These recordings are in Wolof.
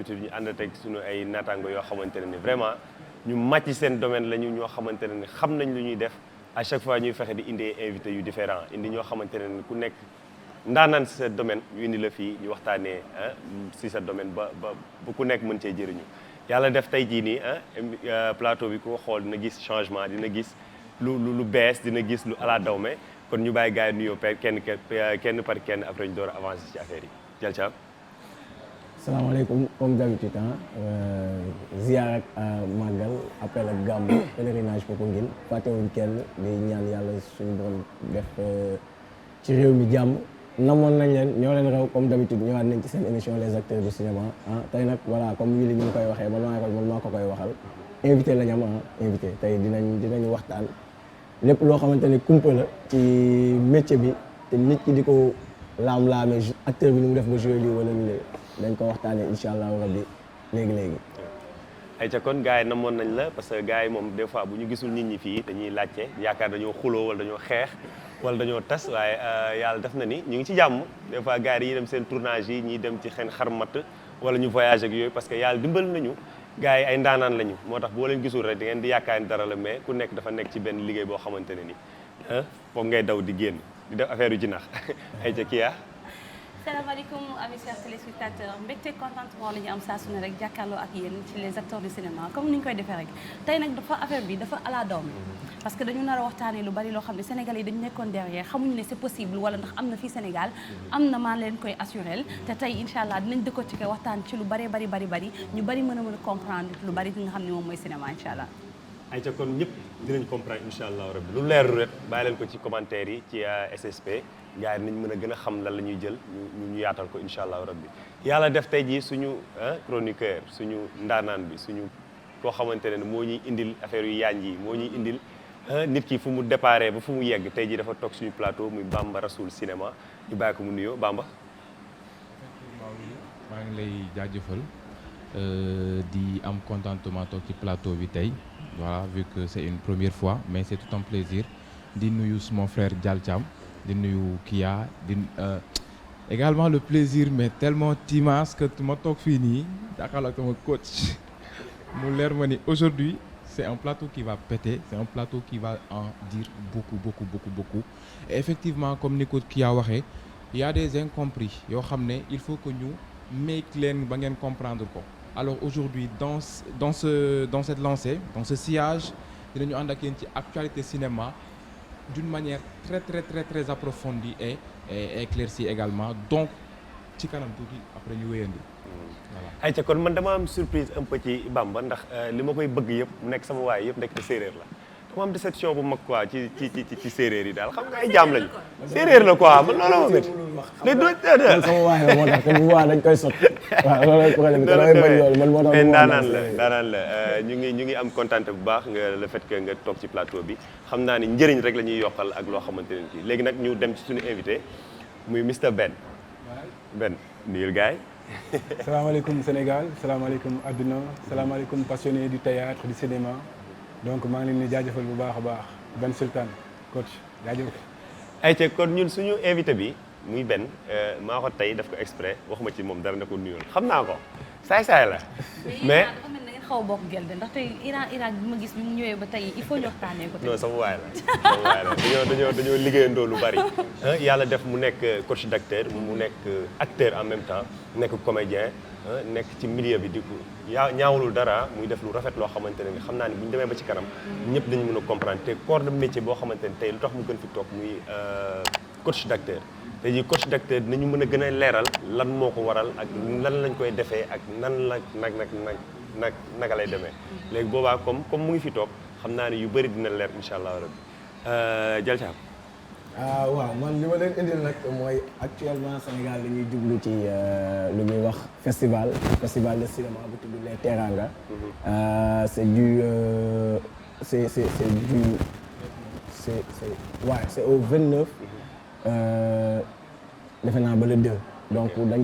d'habitude ñu ànd ak suñu ay naataango yoo xamante ne ni vraiment ñu màcc seen domaine la ñu ñoo xamante ne ni xam nañ lu ñuy def à chaque fois ñuy fexe di indi invité yu différent indi ñoo xamante ne ni ku nekk ndaanaan si sa domaine ñu indi la fii ñu waxtaanee si sa domaine ba ku nekk mën cee jëriñu yàlla def tey jii nii plateau bi ku ko xool dina gis changement dina gis lu bees dina gis lu ala dawme kon ñu bàyyi gars yi nuyoo kenn par kenn après ñu door a avancer ci affaire yi jël ca salaamaaleykum comme d'habitude ziar ak màggal appel ak gàmmu pèlerinage Popenguine fàttewuñ kenn di ñaan yàlla suñu borom def ci réew mi jàmm namoon nañ leen ñoo leen raw comme d'habitude ñëwaat nañ ci seen émission les acteurs du cinéma tey nag voilà comme Willy ni mu koy waxee man maa ko koy waxal invité lañ am invité tey dinañu waxtaan lépp loo xamante ni kumpa la ci métier bi te nit ki di ko laam-laamee acteur bi ni mu def ba joué lii wala lii dañ ko waxtaanee incha allahu rabbi léegi. ayca kon gars yi namoon nañ la parce que gars yi moom des fois bu ñu gisul nit ñi fii dañuy laajte yaakaar dañoo xuloo wala dañoo xeex wala dañoo tas waaye yàlla def na ni ñu ngi ci jàmm des fois gars yi dem seen tournage yi ñiy dem ci xen xarmat wala ñu voyage ak yooyu parce que yàlla dimbal nañu gars yi ay ndaanaan lañu moo tax boo leen gisul rek da ngeen di yaakaar ni dara la mais ku nekk dafa nekk ci benn liggéey boo xamante ne ni foog ngay daw di génn di def affaire yu jinax ayca kii salaamaaleykum amis chers téléspectateurs mbégte contentement la ñu am saa su ne rek jàkkaarloo ak yéen ci les acteurs du cinéma comme ni ñu koy defee rek tey nag dafa affaire bi dafa ala doom parce que dañu nar a waxtaanee lu bari loo xam ne Sénégalais yi dañu nekkoon derrière xamuñu ne c'est possible wala ndax am na fii Sénégal am na maa leen koy assurel te tey incha allah dinañ décortiquer waxtaan ci lu bari ñu bari mën a comprendre lu bari li nga xam ne moom mooy cinéma incha allah. ayca kon ñëpp dinañ comprendre incha allah rabbi lu leerlu rek bàyyi leen ko ci commentaire yi ci SSP gars yi nañ mën a gën a xam lan la ñuy jël ñu yaatal ko incha allah rabbi yàlla def tey jii suñu chroniqueur suñu ndaanaan bi suñu koo xamante ne moo ñuy indil affaire yu yaañ yi moo ñuy indil nit ki fu mu déparé ba fu mu yegg tey jii dafa toog suñu plateau muy Bamba Rassoul Cinéma ñu bàyyi ko mu nuyoo Bamba. maa ngi lay jaajëfal di am contentement toog ci plateau bi tey. Voilà, vu que c'est une première fois, mais c'est tout un plaisir. Di nuyu mon frère Dial Thiam, di nuyu Kia, également le plaisir mais tellement immense que ma toog fii nii jàkkaarloo ak sama coach mu leer ma ni aujourd'hui c'est un plateau qui va péter, c'est un plateau qui va en dire beaucoup. Et effectivement comme ni ko Kia waxee, il y a des incompris yoo xam ne il faut que ñu make leen ba ngeen comprendre ko. Alors aujourd'hui dans cette lancée, dans ce sillage dinañu ànd ak yéen ci actualité cinéma d'une manière très approfondie et éclaircie également donc ci kanam tuuti après ñu wéyandi. Voilà. ayca kon man dama am surprise un peu ci Bamba ndax li ma koy bëgg yëpp mu nekk sama waay yëpp nekk te séeréer la. dama am déception bu mag quoi ci séeréer yi daal xam nga ay jaam lañu. séeréer la quoi man loolu moo métti. man sama waay la moo tax te bu baax dañ koy sotti. waaw loolu problème bi damay bañ loolu man moo tax. daanaan la ñu ngi am contenté bu baax nga le fait que nga toog ci plateau bi xam naa ni njëriñ rek la ñuy yokkal ak loo xamante ne kii léegi nag ñu dem ci suñu invité muy Mr Ben. Ben nuyul gars yi. salaamaaleykum Sénégal salaamaaleykum adduna salaamaaleykum passionné du théâtre du cinéma donc maa ngi leen di jaajëfal bu baax a baax Ben Sultan coach jaajëf. ayca kon ñun suñu invité bi muy Ben maa ko tey daf ko exprès waxuma ci moom dara ne ko nuyoon xam naa ko saay-saay la. mais dafa mel na ngeen xaw a bokk gel de ndax tey Irak bi ma gis bi mu ñëwee ba tey il faut ñu waxtaanee ko. non sama waay la dañoo liggéeyandoo lu bari. yàlla def mu nekk coach d'acteur mu nekk acteur en même temps nekk comédien nekk ci milieu bi di ko ñaawulul dara muy def lu rafet loo xamante ne xam naa ni bu ñu demee ba ci kanam ñëpp dañu mën a comprendre te corps de métier boo xamante ne tey lu tax mu gën fi toog muy coach d'acteur. tey jii coach d'acteur dinañu mën a gën a leeral lan moo ko waral ak lan lañ koy defee ak nan la naka lay demee léegi boobaa comme mu ngi fi toog xam naa ne yu bëri dina leer incha allah rabbi Dial Thiam. waaw man li ma leen indil nag mooy actuellement Sénégal dañuy jublu ci lu ñuy wax festival de cinéma bu tudd les Teranga. c'est au 29. defe naa ba le 2 donc dañ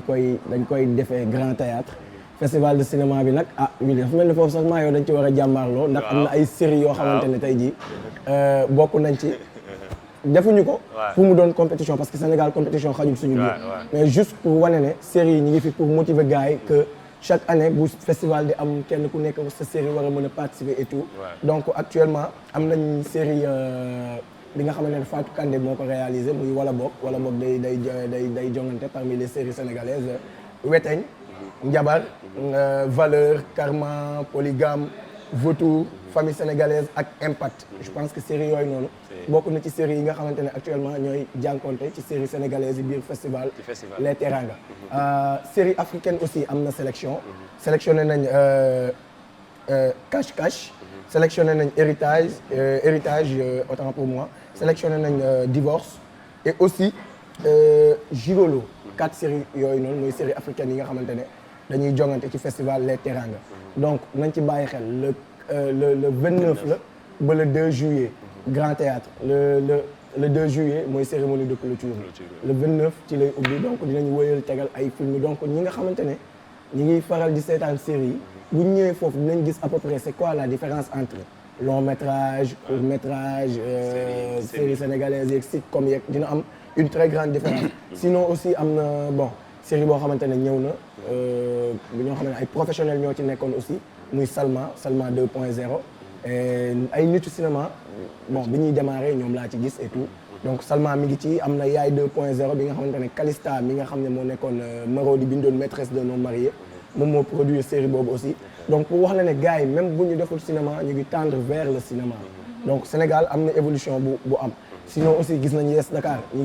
koy defee Grand Théâtre festival de cinéma bi nag wii dafa mel ni foofu sax maa yow dañ ci war a jàmbaarloo ndax am na ay séries yoo xamante ne tey jii bokk nañ ci defuñu ko pour mu doon compétition parce que Sénégal compétition xajul suñu biir mais juste pour wane ne séries yi ñu ngi fi pour motiver gars yi que chaque année bu festival di am kenn ku nekk sa série war a mën a participer et tout. donc actuellement am nañ série bi nga xamante ne Fatou Kandé moo ko réalisé muy Wala Bok day jongante parmi les séries sénégalaises Weteñ Njabar Valeur Karma Polygame Vautour Famille sénégalaise ak Impact je pense que série yooyu noonu bokk na ci série yi nga xamante ne actuellement ñooy jànkonte ci série sénégalaise yi biir festival Les Teranga série africaine aussi am na sélectionné nañ Cache Cache sélectionné nañ héritage autant pour moi sélectionné nañ Divorce et aussi Gigolo 4 séries yooyu noonu mooy série africaine yi nga xamante ne dañuy jongante ci festival Les Teranga donc nañ ci bàyyi xel le 29 la ba le 2 juillet Grand Théâtre le 2 juillet mooy cérémonie de clôture le 29 ci lay ubbi donc dinañ wëyal tegal ay film donc ñi nga xamante ne ñi ngi faral di seetaan série yi bu ñu ñëwee foofu dinañ gis à peu près c'est quoi la différence entre long métrage court métrage série sénégalaise yeeg sitcom yeeg dina am une très grande différence sinon aussi am na série boo xamante ne ñëw na bu ñoo xam ne ay professionnels ñoo ci nekkoon aussi muy Salma 2.0 ay nitu cinéma bi ñuy démarrer ñoom laa ci gis et tout donc Salma mi ngi ci am na Yaay 2.0 bi nga xamante ne Calista mi nga xam ne moo nekkoon Marodi bi ñu doon maîtresse d'un homme marié moom moo produire série boobu aussi donc pour wax la ne gars yi même bu ñu deful cinéma ñu ngi tendre vers le cinéma donc Sénégal am na évolution bu am sinon aussi gis nañu Yes Dakar ñi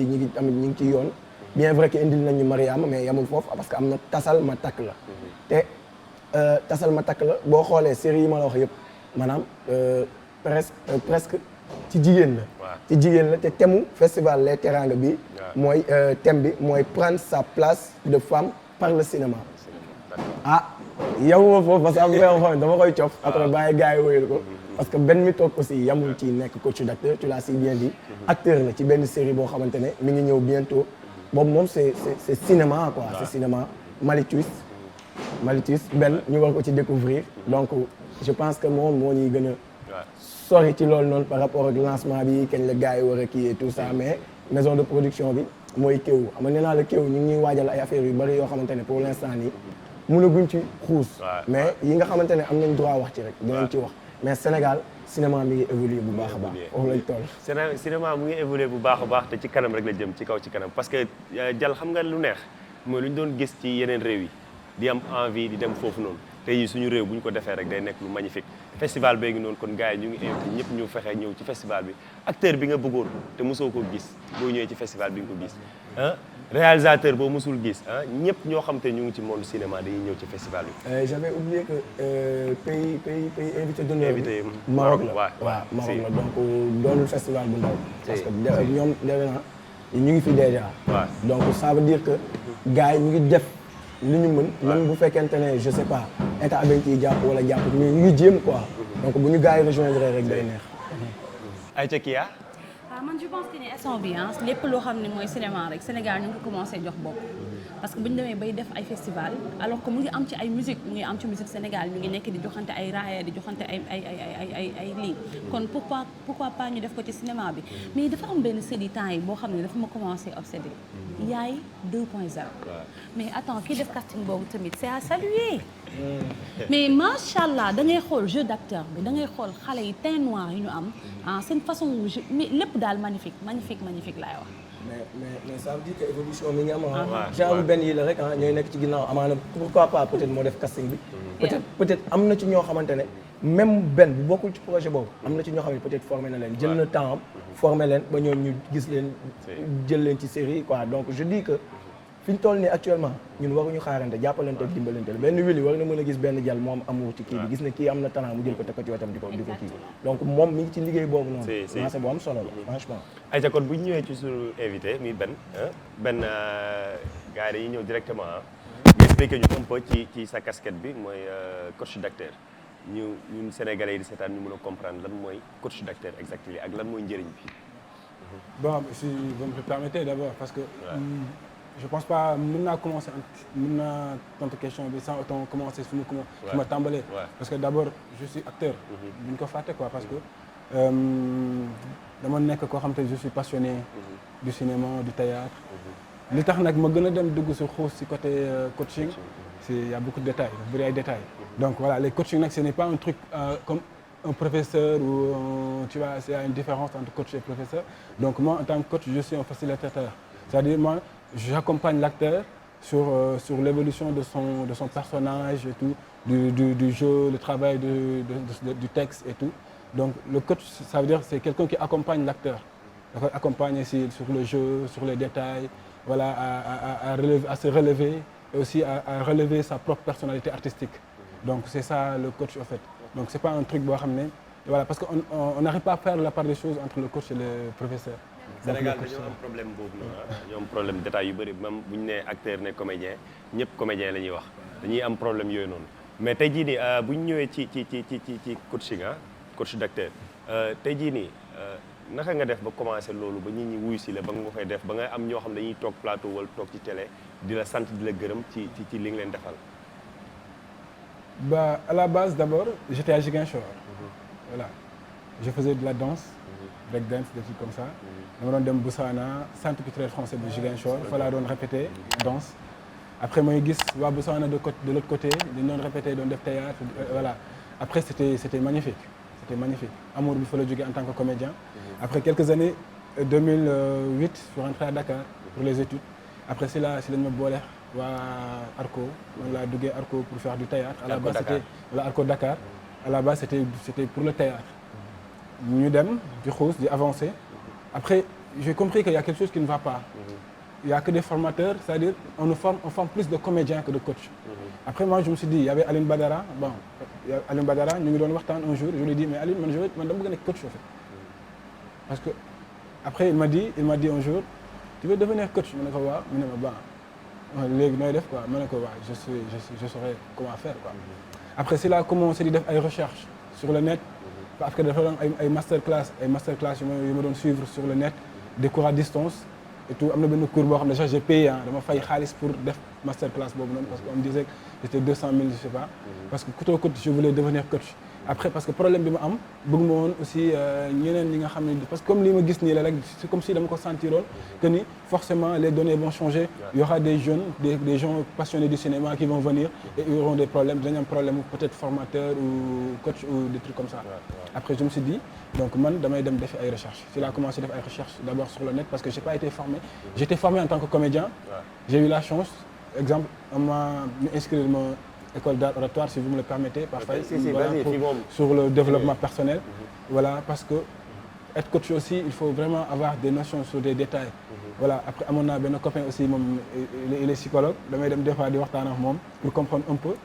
ngi tamit ñi ngi ci yoon bien vrai que indil nañu Mariama mais yamul foofu parce que am na Tasal ma takk la te Tasal ma takk la boo xoolee série yi ma la wax yëpp maanaam presque ci jigéen la te thème festival Les Teranga bi mooy thème bi mooy prendre sa place de femme par le cinéma yamuma foofu parce que am nga xam ne dama koy cof après bàyyi gars yi wóyul ko parce que benn mi toog aussi yamul ci nekk coach d'acteur tu l'as si bien dit acteur la ci benn série boo xamante ne mi ngi ñëw bientôt boobu moom c'est cinéma quoi c'est cinéma Malitus benn ñu war ko ci découvrir donc je pense que moom moo ñuy gën a sori ci loolu noonu par rapport ak lancement bi kañ la gars yi war a kii et tout ça mais maison de production bi mooy Kéw xam nga nee naa la Kéw ñu ngi ñuy waajal ay affaires yu bari yoo xamante ne pour l'instant nii mënaguñ ci xuus mais yi nga xamante ne am nañ droit wax ci rek dinañ ci wax mais Sénégal cinéma mi ngi évoluer bu baax a baax foofu lañ toll cinéma mu ngi évoluer bu baax a baax te ci kanam rek la jëm ci kaw ci kanam parce que jal xam nga lu neex mooy lu ñu doon gis ci yeneen réew yi di am envie di dem foofu noonu te yi suñu réew bu ñu ko defee rek day nekk lu magnifique festival bee ngi noonu kon gars yi ñu ngi invité ñëpp ñu fexe ñëw ci festival bi acteur bi nga bëggoon te mosoo ko gis boo ñëwee ci festival bi nga ko gis réalisateur boo mosul gis ñëpp ñoo xam te ñu ngi ci monde cinéma dañuy ñëw ci festival bi. j'avais oublié que pays invité d'honneur bi Maroc la waaw Maroc la donc doonul festival bu ndaw parce que ñoom defe naa ñu ngi fi déjà donc ça veut dire que gars yi ñu ngi def li ñu mën même bu fekkente ne je sais pas état bañ ciy jàpp wala jàpp mais ñu ngi jéem quoi donc bu ñu gars yi rejoindre rek day neex ayca Kia man je pense que ni instant bi lépp loo xam ne mooy cinéma rek Sénégal ñu ngi ko commencé jox bopp parce que bu ñu demee bay def ay festival alors que mu ngi am ci ay musique mu ngi am ci musique Sénégal ñu ngi nekk di joxante ay raaya di joxante ay lii kon pourquoi pas ñu def ko ci cinéma bi mais dafa am benn série temps yi boo xam ne dafa ma commencé obsédé Yaay 2.0 mais attends kii def casting boobu tamit c'est à saluer mais macha allah da ngay xool jeu d'acteur bi da ngay xool xale yi teint noir yi ñu am seen façon jeu mais lépp daal magnifique laay wax. mais ça veut dire que évolution mi ngi am genre benn yi la rek ñooy nekk ci ginnaaw amaana pourquoi pas peut-être moo def casting bi. peut-être am na ci ñoo xamante ne même benn bu bokkul ci projet boobu am na ci ñoo xam ne peut-être formé na leen jël na temps am formé leen ba ñoom ñu gis leen jël leen ci série quoi donc je dis que fi ñu toll nii actuellement ñun waruñu xaarante jàppalante ak dimbalante la benn wili war na mën a gis benn jàll moom amour ci kii bi gis ne kii am na talent mu jël ko teg ko ci wetam di ko kii donc moom mi ngi ci liggéey boobu noonu lancé bu am solo la franchement ayca kon bu ñu ñëwee ci suñu invité mi benn gars yi dañuy ñëw directement nga expliqué ñu un peu ci sa casquette bi mooy coach d'acteur ñun sénégalais yi di seetaan ñu mën a comprendre lan mooy coach d'acteur exactement ak lan mooy njëriñ bi bon si vous me permettez d'abord parce que je pense pas mën naa commencer mën naa tontu question bi sans autant commencer su ma tàmbalee parce que d'abord je suis acteur buñ ko fàtte quoi parce que dama nekk koo xam te je suis passionné du cinéma du théâtre li tax nag ma gën a dem dugg si xuus si côté coaching il y a beaucoup de détails bëri ay détails donc voilà les coaching nag ce n'est pas un truc comme un professeur ou tu vois il y a une différence entre coach et professeur donc moi en tant que coach je suis un facilitateur c'est-à-dire moi j'accompagne l'acteur sur l'évolution de son personnage et tout du jeu le travail du texte et tout donc le coach ça veut dire c'est quelqu'un qui accompagne l'acteur da koy accompagner sur le jeu sur les détails voilà à se relever et aussi à relever sa propre personnalité artistique donc c'est ça le coach en fait donc c'est pas un truc boo xam ne voilà parce que on n'arrive pas à faire la part des choses entre le coach et le professeur. Sénégal dañoo am problème boobu noonu ñoo am problème détails yu bëri même bu ñu nee acteur ne comédien ñëpp comédien la ñuy wax dañuy am problème yooyu noonu mais tey jii nii bu ñu ñëwee ci coaching coach d'acteur tey jii nii naka nga def ba commencé loolu ba nit ñi wuyu si la ba nga koy def ba nga am ñoo xam dañuy toog plateau wala toog ci télé di la sant di la gërëm ci li nga leen defal. Bah à la base d'abord j'étais à Ziguinchor. Voilà je faisais de la danse. break dance des trucs comme ça. dama doon dem Boussaana centre culturel français de Ziguinchor fa laa doon répéter danse. après mooy gis waa Boussaana de l'autre côté dañu doon répéter doon def théâtre voilà après c'était magnifique. C'était magnifique amour bi fa la jógee en tant que comédien. Après quelques années 2008 je suis rentré à Dakar pour les études après si lañ ma boole waa Arco man laa duggee Arco pour faire du théâtre à la base c'était la Arco Dakar à la base c'était pour le théâtre ñu dem di xuus di avancer après j'ai compris qu'il y a quelque chose qui ne va pas il y a que des formateurs c'est-à-dire on forme plus de comédiens que de coachs après moi je me suis dit il y avait Aline Badara ñu ngi doon waxtaan un jour je lui ai dit mais Aline man dama bëgg a nekk coach en fait parce que après il m'a dit un jour tu veux devenir coach ma ne ko waaw mu ne ma bon léegi nooy def quoi ma ne ko waaw je saurais comment faire quoi après c'est là commencé di def ay recherches sur le net parce que dafa doon ay masterclass yu ma doon suivre sur le net des cours à distance et tout am na benn cours boo xam ne sax j'ai payé dama fay xaalis pour def masterclass boobu noonu parce que on me disait que c'était 200 000 je sais pas parce que coûte que coûte je voulais devenir coach après parce que problème bi ma am bëgg ma woon aussi ñeneen ñi nga xam ne parce que comme li ma gis nii la rek c'est comme si dama ko sentiroon que ni forcément les données vont changer il y aura des jeunes des gens passionnés du cinéma qui vont venir et ils auront des problèmes dañu am problème peut-être formateur ou coach ou des trucs comme ça après je me suis dit donc man damay dem defi ay recherches si laa commencé def ay recherches d'abord sur le net parce que j'ai pas été formé j'étais formé en tant que comédien j'ai eu la chance exemple on m'a inscrit ma école d'art oratoire si vous me le permettez par Faye voilà, sur le développement personnel voilà parce que être coach aussi il faut vraiment avoir des notions sur des détails voilà après amoon naa benn copain aussi moom il est psychologue damay dem des fois di waxtaan ak moom pour comprendre un peu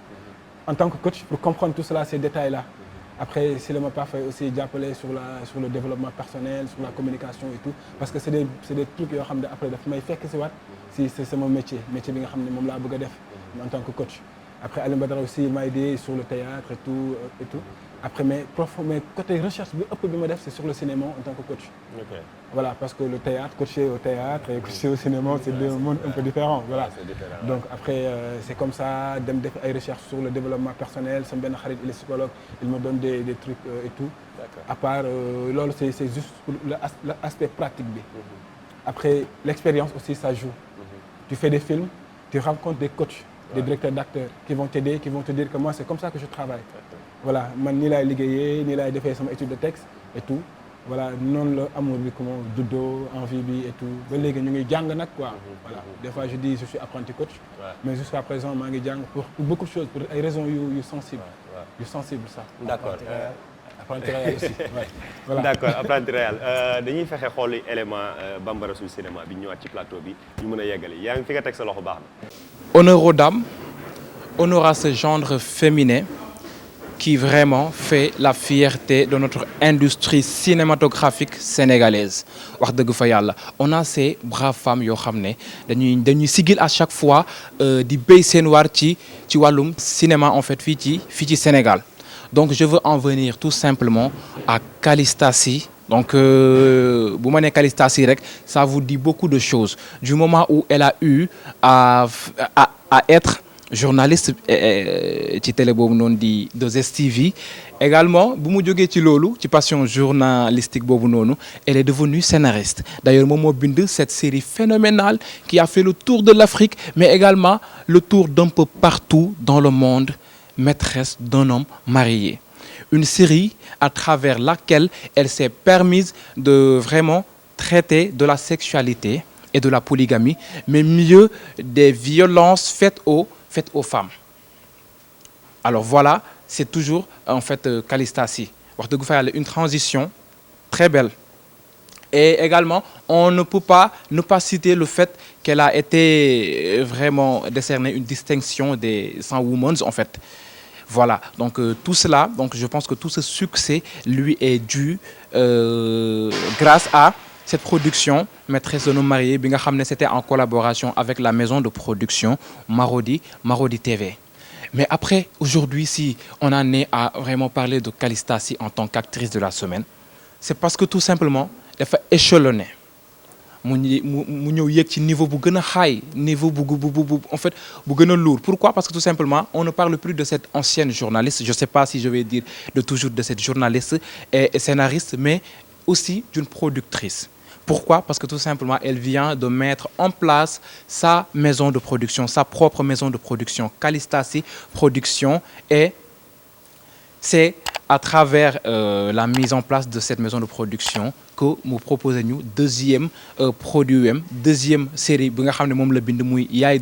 en tant que coach pour comprendre tout cela ces détails là après si la ma pas fait aussi jàppale sur le développement personnel sur la communication et tout parce que c'est des trucs yoo xam ne après daf may fekk si waat si c'est sama métier bi nga xam ne moom laa bëgg a def en tant que coach après Aline Badara aussi il m'a aidé sur le théâtre et tout après mais côté recherche bi ëpp bi ma def c'est sur le cinéma en tant que coach voilà parce que le théâtre coacher au théâtre et coacher au cinéma c'est deux mondes un peu différents voilà donc après c'est comme ça dem def ay recherches sur le développement personnel sama benn xarit il est psychologue il me donne des trucs et tout à part loolu c'est juste pour l'aspect pratique bi après l'expérience aussi ça joue tu fais des films tu rencontres des coachs des directeurs d'acteurs qui vont t'aider qui vont te dire que moi c'est comme ça que je travaille voilà man nii laay liggéeyee nii laay defee sama étude de texte et tout voilà noonu la amour bi comment juddoo envie bi et tout ba léegi ñu ngi jàng nag quoi voilà des fois je dis je suis apprenti coach mais jusqu'à présent maa ngi jàng pour beaucoup de choses pour ay raisons yu sensibles ça d'accord apprenti réel aussi voilà d'accord apprenti réel dañuy fexe xooli élément Bambara Soul cinéma bi ñëwaat ci plateau bi ñu mën a yeggale yaa ngi fi nga teg sa loxo baax na honneur aux dames honneur à ce genre féminin qui vraiment fait la fierté de notre industrie cinématographique sénégalaise wax dëgg fa yàlla on a ces braves femmes yoo xam ne dañuy sigil à chaque fois di béy seen waar ci wàllum cinéma en fait fii ci Sénégal donc je veux en venir tout simplement à Calista Sy donc bu ma nee Calista Sy rek ça vous dit beaucoup de choses du moment où elle a eu à être journaliste ci télé boobu noonu di 2STV également bu mu jógee ci loolu ci passion journalistique boobu noonu elle est devenue scénariste d'ailleurs moom moo bind cette série phénoménale qui a fait le tour de l'Afrique mais également le tour d'un peu partout dans le monde, Maîtresse d'un homme marié. Une série à travers laquelle elle s'est permise de vraiment traiter de la sexualité et de la polygamie, mais mieux des violences faites aux femmes. Alors voilà, c'est toujours en fait Calista Sy. Wax dëgg fa yàlla une transition très belle. Et également, on ne peut pas ne pas citer le fait qu'elle a été vraiment décernée une distinction des 100 Women en fait. Voilà, donc tout cela, donc je pense que tout ce succès lui est dû grâce à cette production Maîtresse d'un homme marié bi nga xam ne c'était en collaboration avec la maison de production Marodi TV. Mais après, aujourd'hui, si on en est à vraiment parler de Calista Sy en tant qu'actrice de la semaine, c'est parce que tout simplement dafa échelonné mu ñëw yéeg ci niveau bu gën a high niveau bu en fait bu gën a lourd. Pourquoi? Parce que tout simplement on ne parle plus de cette ancienne journaliste, je sais pas si je vais dire de toujours de cette journaliste et scénariste, mais aussi d'une productrice. Pourquoi? Parce que tout simplement elle vient de mettre en place sa maison de production, sa propre maison de production, Calista Sy Production, et c'est à travers la mise en place de cette maison de production que mu proposé ñu deuxième produit am deuxième série bi nga xam ne moom la bind muy Yaay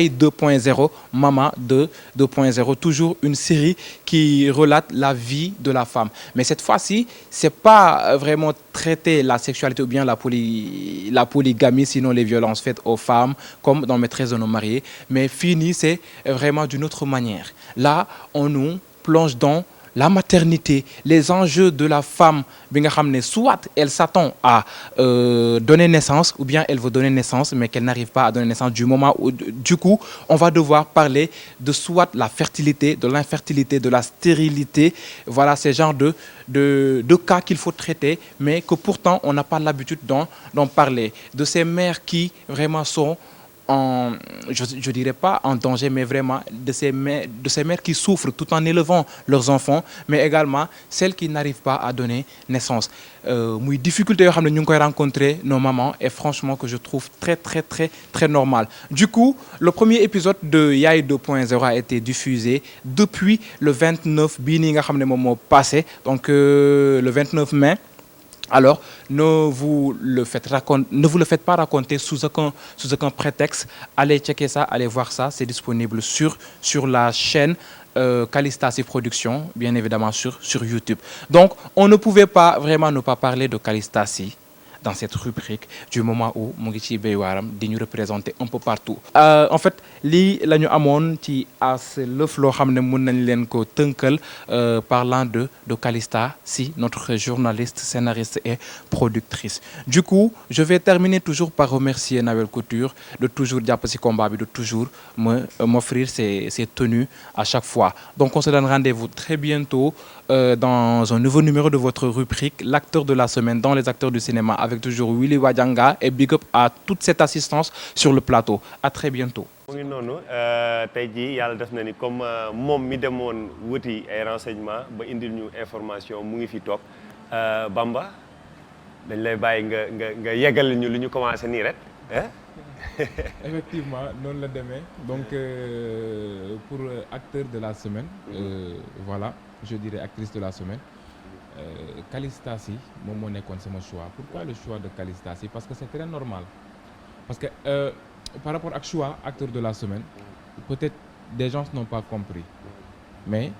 2.0 Mama 2.0, toujours une série qui relate la vie de la femme. Mais cette fois-ci, c'est pas vraiment traiter la sexualité ou bien la polygamie, sinon les violences faites aux femmes, comme dans Maîtresse d'un homme marié. Mais fini, c'est vraiment d'une autre manière. Là, on nous plonge dans la maternité, les enjeux de la femme bi nga xam ne soit elle s'attend à donner naissance ou bien elle veut donner naissance mais qu'elle n'arrive pas à donner naissance du moment où du coup on va devoir parler de soit la fertilité, de l'infertilité, de la stérilité. Voilà ces genres de cas qu'il faut traiter mais que pourtant on n'a pas l'habitude d'en parler. De ces mères qui vraiment sont je dirais pas en danger, mais vraiment de ces mères qui souffrent tout en élevant leurs enfants, mais également celles qui n'arrivent pas à donner naissance. Muy difficulté yoo xam ne ñu ngi koy rencontrer nos mamans et franchement que je trouve très normal. Du coup, le premier épisode de Yaay 2.0 a été diffusé depuis le 29 bii nii nga xam ne moom moo passé, donc le 29 mai. Alors, ne vous le faites pas raconter sous aucun prétexte. Allez checker ça, allez voir ça. C'est disponible sur la chaîne Calista Sy Production, bien évidemment sur YouTube. Donc, on ne pouvait pas vraiment ne pas parler de Calista Sy dans cette rubrique du moment où mu ngi ci béy waaram di ñu représenter un peu partout. En fait lii la ñu amoon ci as lëf loo xam ne mën nañ leen ko tënkal parlant de Calista Sy, notre journaliste, scénariste et productrice. Du coup, je vais terminer toujours par remercier Nawel Couture de toujours jàpp ci combat bi, de toujours m'offrir ses tenues à chaque fois. Donc on se donne rendez-vous très bientôt dans un nouveau numéro de votre rubrique l'acteur de la semaine dans les acteurs du cinéma, avec toujours Willy Wadianga, et big up à toute cette assistance sur le plateau. À très bientôt. mu ngi noonu tey jii yàlla def na ni comme moom mi demoon wuti ay renseignements ba indil ñu information mu ngi fi toog Bamba dañ lay bàyyi nga yeggal ñu lu ñu commencé nii rek. Effectivement noonu la demee donc pour acteur de la semaine voilà, je dirais actrice de la semaine. Calista Sy moom moo nekkoon sama choix. Pourquoi le choix de Calista Sy? Parce que c'est très normal. Parce que par rapport ak choix acteur de la semaine, peut-être des gens n'ont pas compris. Mais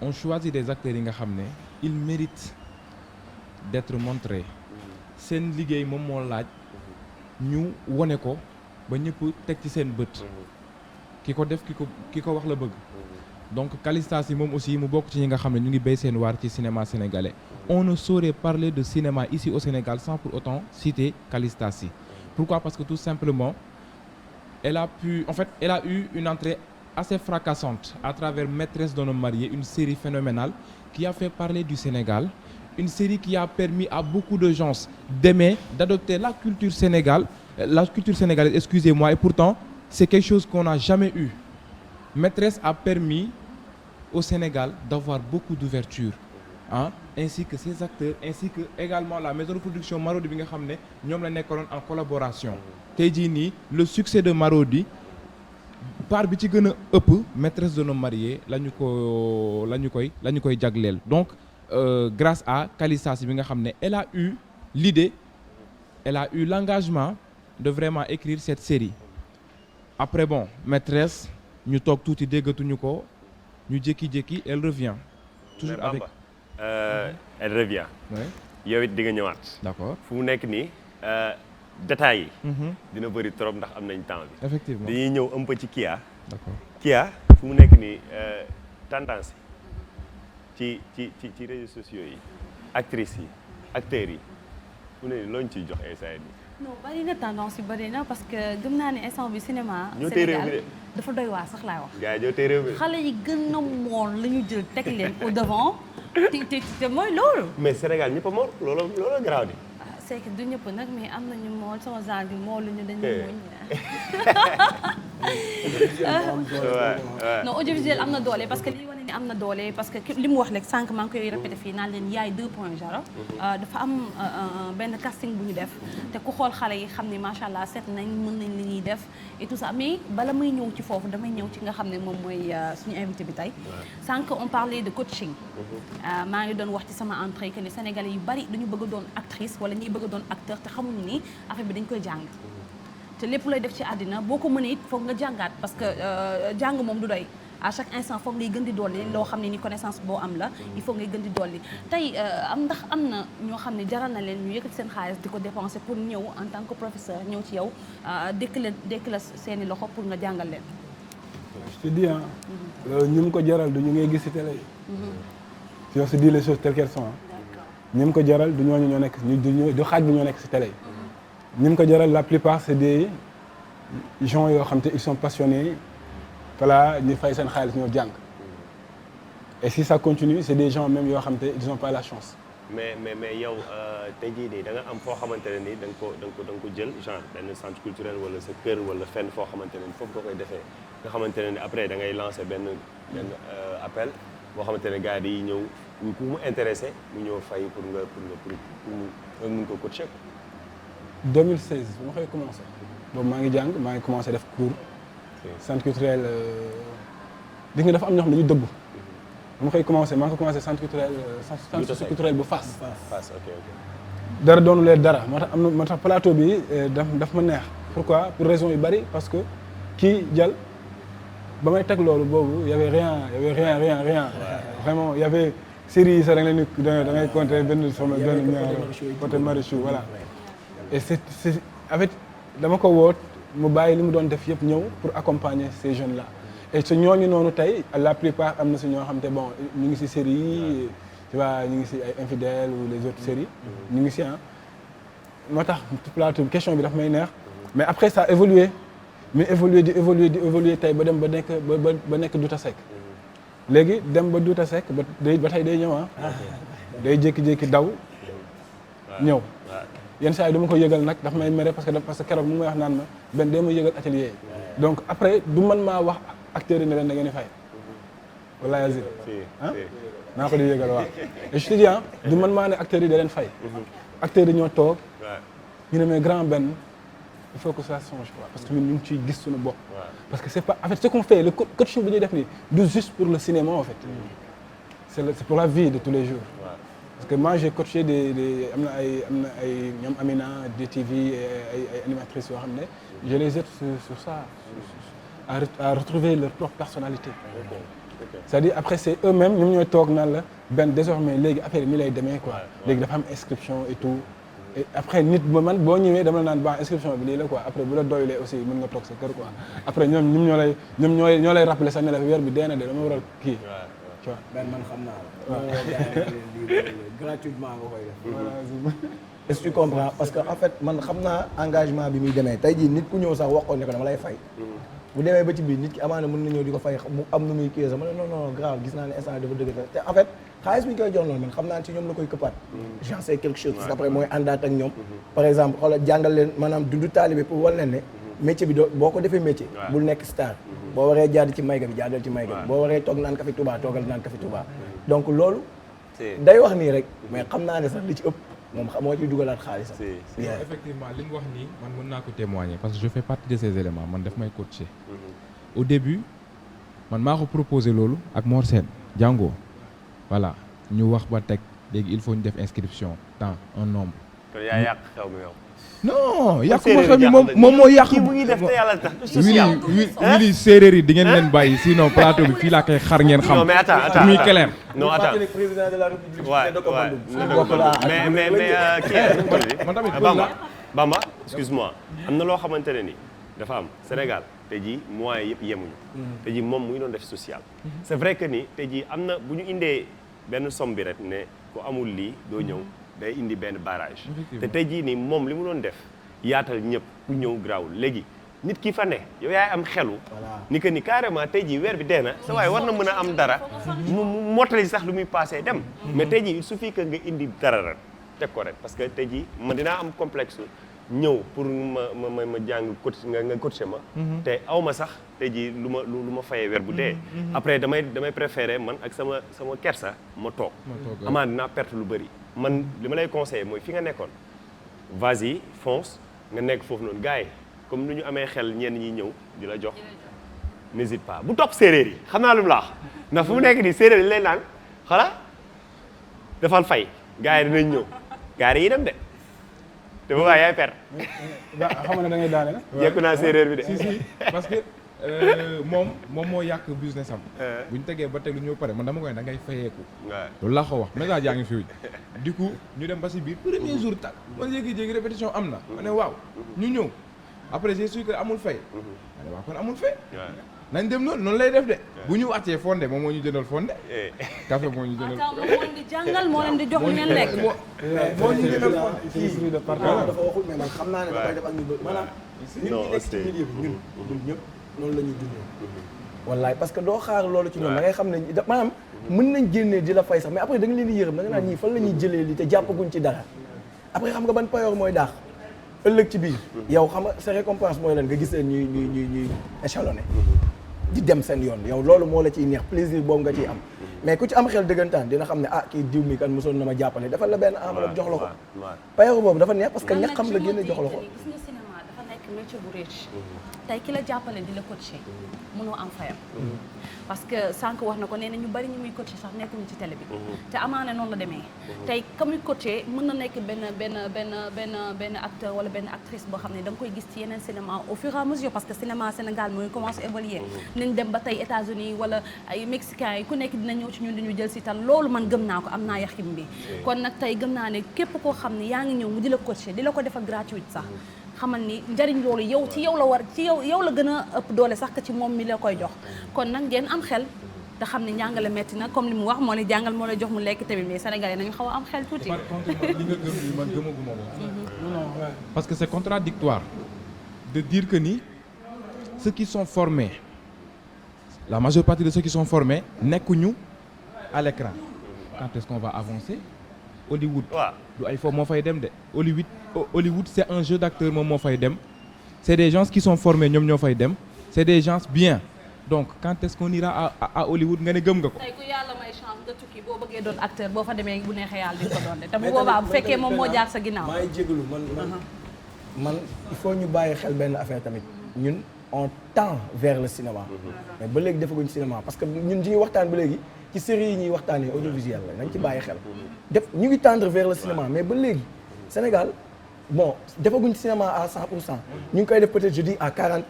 on choisit des acteurs yi nga xam ne ils méritent d'être montrés. Seen liggéey moom moo laaj ñu wone ko ba ñëpp teg ci seen bët. Ki ko def ki ko wax la bëgg. Donc Calista Sy moom aussi mu bokk ci ñi nga xam ne ñu ngi béy seen waar ci cinéma sénégalais. On ne saurait parler de cinéma ici au Sénégal sans pour autant citer Calista Sy. Pourquoi? Parce que tout simplement elle a eu une entrée assez fracassante à travers Maîtresse d'un homme marié, une série phénoménale qui a fait parler du Sénégal, une série qui a permis à beaucoup de gens d'aimer, d'adopter la culture sénégalaise, excusez-moi, et pourtant c'est quelque chose qu'on n'a jamais eu. Maîtresse a permis au Sénégal d'avoir beaucoup d'ouverture, hein, ainsi que ses acteurs, ainsi que également la maison de production Marodi bi nga xam ne ñoom la nekkoon en collaboration. Tey jii nii le succès de Marodi part bi ci gën a ëpp maîtresse d'un homme marié la ñu koy jagleel. Donc grâce à Kalissa Sy bi nga xam ne elle a eu l'idée, elle a eu l'engagement de vraiment écrire cette série. Après bon maîtresse ñu toog tuuti déggatuñu ko ñu jékki-jékki elle revient. toujours avec elle revient. yow it di nga ñëwaat. d'accord fu mu nekk nii détails yi. dina bëri trop ndax am nañ temps bi. effectivement dañuy ñëw un peu ci Kia. d'accord Kia fu mu nekk nii tendance ci réseaux sociaux yi actrices yi acteurs yi fu ne looñ ciy jox instant yi. non bari na tendance yi bari na parce que gëm naa ne instant bi cinéma. ñoo tey réew mi de dafa doy waar sax laay wax. gars yi ñoo tey réew mi de. xale yi gën a mool la ñu jël teg leen au devant te mooy loolu. mais Sénégal ñëpp a mool loolu garaaw di. c'est que du ñëpp nag mais am nañu mool sama genre bi moolu ñu dañuy muñ. non audiovisuel am na doole parce que li wane ni am na doole parce que li mu wax rek sànq maa ngi koy répété fii naan leen yaay 2.0 dafa am benn casting bu ñu def te ku xool xale yi xam ni macha allah set nañ mën nañ li ñuy def et tout ça mais bala may ñëw ci foofu damay ñëw ci nga xam ne moom mooy suñu invité bi tey sànq on parlait de coaching maa ngi doon wax ci sama entrée que ni Sénégalais yu bari dañu bëgg a doon actrice wala ñuy bëgg a doon acteur te xamuñu ni affaire bi dañ koy jàng te lépp lay def ci àddina boo ko mënee it foog nga jàngaat parce que jàng moom du doy à chaque instant foog ngay gën di dolli loo xam ne ni connaissance boo am la il faut ngay gën di dolli tey ndax am na ñoo xam ne jaral na leen ñu yëkkati seen xaalis di ko dépenser pour ñëw en tant que professeur ñëw ci yow dékk la seeni loxo pour nga jàngal leen. je te dis ah. loolu ñu mu ko jaral du ñu ngay gis ci télé yi. si on se dit les choses telles qu'elles sont ñu mu ko jaral du ñooñu ñoo nekk du xaaj bi ñoo nekk ci télé yi. ñu mu ko jaral la plupart c'est des gens yoo xam te ils sont passionnés voilà ñu fay seen xaalis ñoo jàng et si ça continue c'est des gens même yoo xam te ils n'ont pas la chance. mais yow tey jii nii da nga am foo xamante ne nii da nga ko jël genre benn centre culturel wala sa kër wala fenn foo xamante ne foofu nga koy defee nga xamante ne après da ngay lancer benn appel boo xamante ne gars yi ñëw ku mu intéressé mu ñëw fay pour nga mun ko coacher ko. 2016 bu ma koy commencé boobu maa ngi jàng maa ngi commencé def cours centre culturel gis nga dafa am ñoo xam ne dañu dëbb bu ma koy commencé maa ngi ko commencé centre culturel bu Fass. Fass ok. dara doonu leen dara moo tax plateau bi daf ma neex. pourquoi pour raison yu bari parce que kii jël ba may teg loolu boobu y avait rien vraiment y avait série yi sax da ngay compter benn sama benn ñaar côté Marichou voilà. et c'est avec dama ko woot mu bàyyi li mu doon def yëpp ñëw pour accompagner ces jeunes là et ce ñooñu noonu tey la plupart am na si ñoo xam te bon ñu ngi si série yi tu vois ñu ngi si ay infidèles ou les autres séries ñu ngi si moo tax plateau question bi daf may neex mais après ça a évolué mais di évoluer tey ba dem ba nekk Douta Seck léegi dem ba Douta Seck ba tey day ñëw day jékki-jékki daw ñëw yenn saa yi dama ko yëgal nag daf may mere parce que keroog mu may wax naan ma benn day ma yëgal atelier yi donc après du man maa wax acteurs yi ne leen da ngeen di fay wala Yazid naa ko di yëgal waaw et je te dis du man maa ne acteurs yi da leen fay acteurs yi ñoo toog ñu ne mais grand benn il faut que ça change quoi parce que ñun ñu ngi ciy gis suñu bopp parce que c'est pas en fait ce qu'on fait le coaching bi ñuy def nii du juste pour le cinéma en fait c'est pour la vie de tous les jours. Parce que moi j'ai coaché am na ay ñoom Amina DTV ay animatrices yoo xam ne je les aide sur ça à retrouver leur propre personnalité. C'est-à-dire après c'est eux-mêmes ñoom ñooy toog naan la benn désormais léegi affaire yi mi lay demee quoi léegi dafa am inscription et tout et après nit ba man boo ñëwee dama la naan ba inscription bi lii la quoi après bu la doylee aussi mën nga toog sa kër quoi après ñoom ñoo lay rappeler sax ne la weer bi dee na de dama waral kii. tu vois ben man xam naa la. gratuitement nga koy def. est-ce que tu comprends parce que en fait man xam naa engagement bi muy demee tey jii nit ku ñëw sax wax ko ne ko dama lay fay. bu demee ba ci biir nit ki amaana mën na ñëw di ko fay mu am nu muy kii sax ma ne non grave gis naa ne instant dafa dëgg te en fait xaalis bi ñu koy jox loolu man xam naa ci ñoom la koy këppaat. j'en sais quelque chose. parce que après mooy àndaat ak ñoom. par exemple xoolal jàngal leen maanaam dundu taalibe pour wan leen ne métier bi boo ko defee métier. bul nekk star. boo waree jaad ci mayga bi jaadal ci mayga bi. boo waree toog naan Café Touba toogal naan Café Touba. donc loolu. day wax nii rek mais xam naa ne sax li ci ëpp moom moo ciy dugalaat xaalisam. effectivement li mu wax nii man mën naa ko témoigner parce que je fais partie de ces éléments man daf may coacher. au début man maa ko proposé loolu ak Mor Sène Django voilà ñu wax ba teg léegi il faut ñu def inscription dans un nombre. kon yaa yàq xew mi yow. non yàquma xew mi moom moo yàq. kii mu ngi def te yàlla tax social. wili séeréer yi di ngeen leen bàyyi sinon plateau bi fii laa koy xar ngeen xam. non mais attends muy clair. non attends président de la république. mais kii man tamit Bamba excuse-moi am na loo xamante ne ni dafa am Sénégal tey jii moyens yëpp yemuñu. tey jii moom mu ngi doon def social. c'est vrai que ni tey jii am na bu ñu indee benn somme bi rek ne ku amul lii doo ñëw day indi benn barrage. te tey jii nii moom li mu doon def yaatal ñëpp ku ñëw grawul léegi nit ki fa ne yow yaay am xelu. ni que ni carrément tey jii weer bi dee na sa waaye war na mën a am dara mu mottali sax lu muy passé dem. mais tey jii il suffit que nga indi dara rek teg ko rek parce que tey jii man dinaa am complexe ñëw pour ma jàng coach nga coaché ma. te aw ma sax tey jii lu ma fayee weer bu dee. après damay préféré man ak sama kersa ma toog. amaan dinaa perte lu bëri. man li ma lay conseillé mooy fi nga nekkoon vas-y fonce nga nekk foofu noonu gars yi comme ni ñu amee xel ñenn ñi ñëw di la jox n'hésite pas bu topp séeréer yi xam naa lu mu la wax ndax fu mu nekk nii séeréer yi lay naan xala defal fay gars yi dinañ ñëw gars yi dem de te boobaa yaay perte. xam nga da ngay daane. yekku naa séeréer bi de. si parce que moom moo yàq business am. bu ñu tegee ba teg lu ñëw pare man dama koy da ngay fayeeku. loolu laa ko wax message yaa ngi fi. du coup ñu dem ba si biir premier jour tag man jékki-jékki répétition am na. ma ne waaw ñu ñëw après j'ai su que amul fay. ma ne waaw kon amul fay. nañ dem noonu lay def de. bu ñu wàccee fondé moom moo ñu jëndal fondé. café moo ñu jëndal. moo leen di jàngal moo leen di jox ngeen lekk. moo ñu jëndal fondé. kii dafa waxul mais man xam naa ne dafay def ak ñu bëri maanaam. ñun ñi nekk ci milieu bi ñun ñëpp noonu la ñuy dundee. wallaay parce que doo xaar loolu ci ñoom da ngay xam ne maanaam mën nañ génnee di la fay sax mais après da nga leen di yërëm da nga naan ñii fan la ñuy jëlee li te jàppaguñ ci dara après xam nga ban payoor mooy daax ëllëg ci biir yow xam nga sa récompense mooy lan nga gis leen ñuy échelonné di dem seen yoon yow loolu moo la ciy neex plaisir boobu nga ciy am mais ku ci am xel dëggantaan dina xam ne kii diw mi kan mosoon na ma jàppale defal la benn enveloppe jox la ko payoor boobu dafa neex parce que ñax xam la génne jox la ko gis nga cinéma dafa nekk métier bu riche tey ki la jàppale di la coacher mënoo am fayam parce que sànq wax na ko nee na ñu bari ñu muy coacher sax nekkuñu ci télé bi te amaana noonu la demee tey ka muy coacher mën na nekk benn acteur wala benn actrice boo xam ne da nga koy gis ci yeneen cinéma au fur et à mesure parce que cinéma Sénégal mooy commencé évoluer nañ dem ba tey États-Unis wala ay Mexicains yi ku nekk dina ñëw ci ñun dañu jël si tan loolu man gëm naa ko am naa yaxim bi kon nag tey gëm naa ne képp koo xam ne yaa ngi ñëw mu di la coacher di la ko defal gratuite sax xamal ni njariñ loolu yow ci yow la war ci yow la gën a ëpp doole sax que ci moom mi la koy jox kon nag ngeen am xel te xam ne njàngale metti na comme li mu wax moo ne jàngal moo lay jox mu lekk tamit mais sénégalais nañu xaw a am xel tuuti. par contre li nga gëm man gëmaguma ko. parce que c'est contradictoire de dire que ni ceux qui sont formés la majeure partie de ceux qui sont formés nekkuñu à l'écran quand est-ce qu'on va avancer Hollywood. du ay foofu moo fay dem de Hollywood c'est un jeu d'acteur moom moo fay dem c'est des gens qui sont formés ñoom ñoo fay dem c'est des gens bien donc quand est-ce qu'on ira à Hollywood nga ne gëm nga ko. tey ku yàlla may chance nga tukki boo bëggee doon acteur boo fa demee bu neexee yàlla di ko doon de te bu boobaa bu fekkee moom moo jaar sa ginnaaw. maa ngi jégalu man il faut ñu bàyyi xel benn affaire tamit ñun on tend vers le cinéma. mais ba léegi defaguñ cinéma parce que ñun ci ñuy waxtaan ba léegi ci série yi ñuy waxtaanee audiovisuel la nañ ci bàyyi xel. ñu ngi tendre vers le cinéma mais ba léegi Sénégal bon defaguñ cinéma à 100%. ñu ngi koy def peut-être je dis à 40%.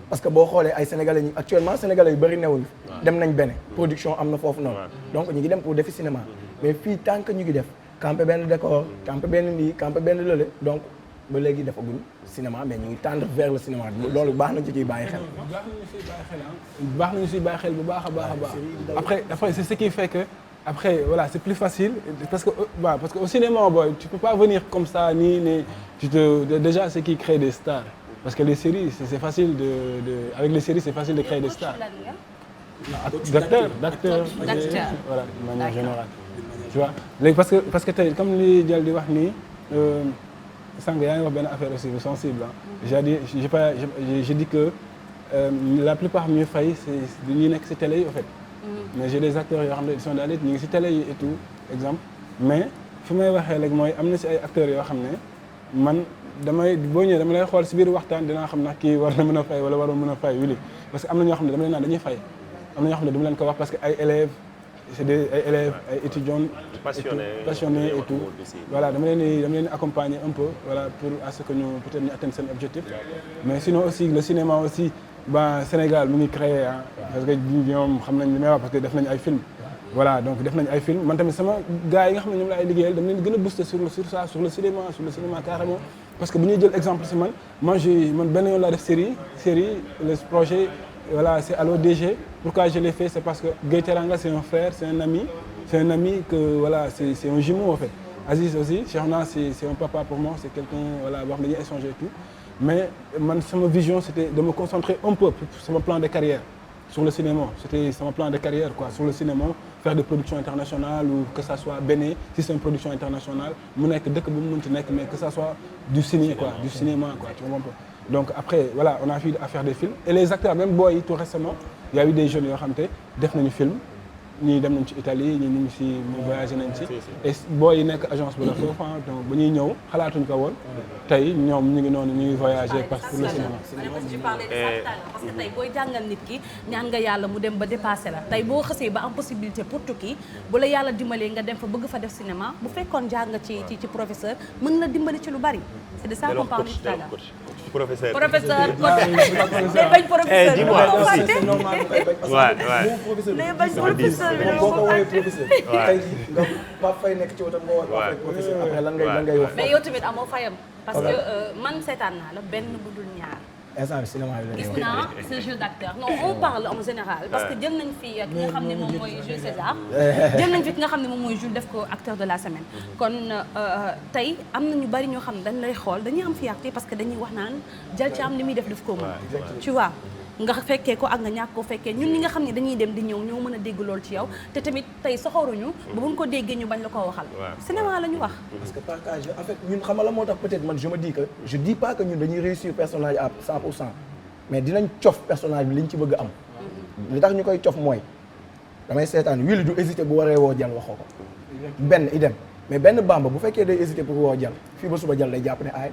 parce que boo xoolee ay sénégalais ñi actuellement sénégalais yu bëri newuñu dem nañ benn production am na foofu noonu. donc ñu ngi dem pour defi cinéma. mais fii tant que ñu ngi def campé benn décor campé benn lii campé benn lële donc ba léegi defaguñ cinéma mais ñu ngi tendre vers le cinéma loolu baax nañ ci ciy bàyyi xel. baax nañu siy bàyyi xel bu baax a baax a baax. après c'est ce qui fait que après voilà c'est plus facile parce que au cinéma boy tu peux pas venir comme ça ni déjà c'est qui crée des stars. Parce que les séries, c'est facile avec les séries, c'est facile de créer des stars. D'acteurs. Voilà, de manière générale. Tu vois, parce que comme les gens di wax nii, sànq yaa ngi wax benn affaire aussi bu sensible j'ai dit que la plupart ñuy fay c'est ñuy nekk ci télé yi en fait. mais j'ai des acteurs yoo xam ne ils sont dans les ñu ngi ci télé yi et tout exemple mais fi may waxee rek mooy am na ci ay acteurs yoo xam ne man boo ñëwee dama lay xool ci biir waxtaan dinaa xam ndax kii war na mën a fay wala warul mën a fay wili parce que am na ñoo xam ne dama leen naan dañuy fay am na ñoo xam ne dama leen ko wax parce que ay élèves c'est ay élèves ay étudiants passionnés et tout voilà dama leen di accompagner un peu voilà pour à ce que ñu peut-être ñu atteindre seen objectif mais sinon aussi le cinéma aussi Sénégal mu ngi créé parce que ñoom xam nañ li may wax parce que def nañ ay film voilà donc def nañ ay film man tamit sama gars yi nga xam ne ñoom la ay liggéeyal dama leen gën a booster sur le cinéma carrément parce que bu ñuy jël exemple si man benn yoon laa def série le projet voilà c'est Allo DG pourquoi je l'ai fait c'est parce que Gueye Teranga c'est un frère c'est un ami que voilà c'est un jumeau en fait Aziz aussi Cheikhna c'est un papa pour moi c'est quelqu'un voilà boo xam ne dañuy échanger et tout mais man sama vision c'était de me concentrer un peu sur mon plan de carrière sur le cinéma c'était sama plan de carrière quoi sur le cinéma faire des productions internationales ou que ça soit Bénin si c'est une production internationale mu nekk dëkk bu mu mënti nekk mais que ça soit du cinéma quoi tu vois un peu donc après voilà on a fini à faire des films et les acteurs même booy yi tout récemment il y a eu des jeunes yoo xam te def nañu film ñii dem nañ ci Italie ñii ñu ngi ci voyagé nañ ci et booy yi nekk agence bu la foofu donc ba ñuy ñëw xalaatuñ ko woon tey ñoom ñu ngi noonu ñu ngi voyagé parce que pour le cinéma parce que tey booy jàngal nit ki ñaan nga yàlla mu dem ba dépassé la tey boo xësee ba am possibilité pour tukki bu la yàlla dimbalee nga dem fa bëgg fa def cinéma bu fekkoon jàng ci professeur mën la dimbali ci lu bari c'est de ça qu'on parle tout à l'heure professeur day bañ professeur bi moo fàtte day bañ professeur bi boo ko woowee professeur tey nga Pape Faye nekk ci wetam nga woowee professeur après lan ngay wax mais yow tamit amoo fayam parce que man seetaan naa la benn bu dul ñaar instant bi cinéma bi gis naa ce jeu d'acteur non on parle en général parce que jël nañ fi ki nga xam ne moom mooy Jules César jël nañ fi ki nga xam ne moom mooy Jules def ko acteur de la semaine kon tey am na ñu bari ñoo xam ne dañ lay xool dañuy am fierté parce que dañuy wax naan Dial Thiam li muy def ko mën tu vois nga fekkee ko ak nga ñàkk ko fekkee ñun ñi nga xam ne dañuy dem di ñëw ñoo mën a dégg lool ci yow te tamit tey soxoruñu ba buñ ko déggee ñu bañ la ko waxal cinéma la ñu wax parce que partage en fait ñun xam nga la moo tax peut-être man je dis pas que ñun dañuy réussir personnage à 100% mais dinañ cof personnage bi liñ ci bëgg am li tax ñu koy cof mooy damay seetaan Wily du hésiter bu waree woo Dial waxoo ko benn idem mais benn Bamba bu fekkee day hésiter pour woo Dial fii ba suba Dial day jàpp ne aay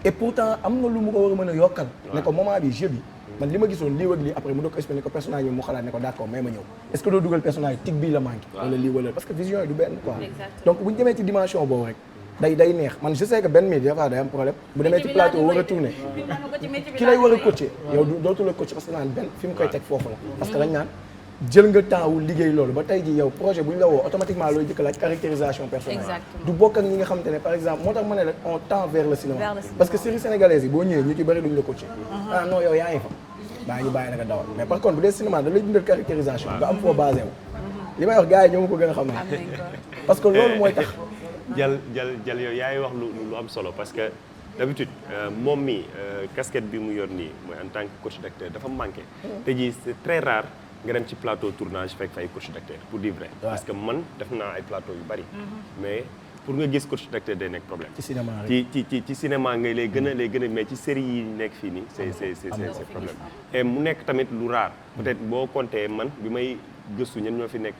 et pourtant am na lu mu ko war a mën a yokkal ne ko moment bi jeu bi man li ma gisoon lii wëg lii après mu doog ko expliqué ko personnage bi mu xalaat ne ko d'accord mais ma ñëw est-ce que doo dugal personnage tig bii la manqué wala lii wala parce que vision yi du benn quoi donc bu ñu demee ci dimension boobu rek day neex man je sais que benn mi des fois day am problème bu demee ci plateau war a tourner ki lay war a coacher yow dootu la coacher parce que naan benn fi mu koy teg foofu la parce que dañ naan jël nga temps wu liggéey loolu ba tey ji yow projet bu ñu la woo automatiquement looy jëkk laaj caractérisation personnelle du bokk ak ñi nga xamante ne par exemple moo tax ma ne la on tend vers le cinéma parce que série sénégalaise yi boo ñëwee ñu ci bëri duñ la coacher ah non yow yaa ngi fa baa ñu bàyyi la nga dawal mais par contre bu dee cinéma da lay dundal caractérisation nga am foo basé wu li may wax gars yi ñoo ma ko gën a xam ne parce que loolu mooy tax Dial yow yaay wax lu am solo parce que d'habitude moom mi casquette bi mu yor nii mooy en tant que coach d'acteur dafa manqué te ji c'est très rare nga dem ci plateau tournage fekk fa ay coach d'acteur pour dire vrai parce que man def naa ay plateau yu bari mais pour nga gis coach d'acteur day nekk problème ci cinéma ci cinéma ngay lay gën a mais ci série yi nekk fii nii c'est problème et mu nekk tamit lu rare peut-être boo compté man bi may gëstu ñen ñoo fi nekk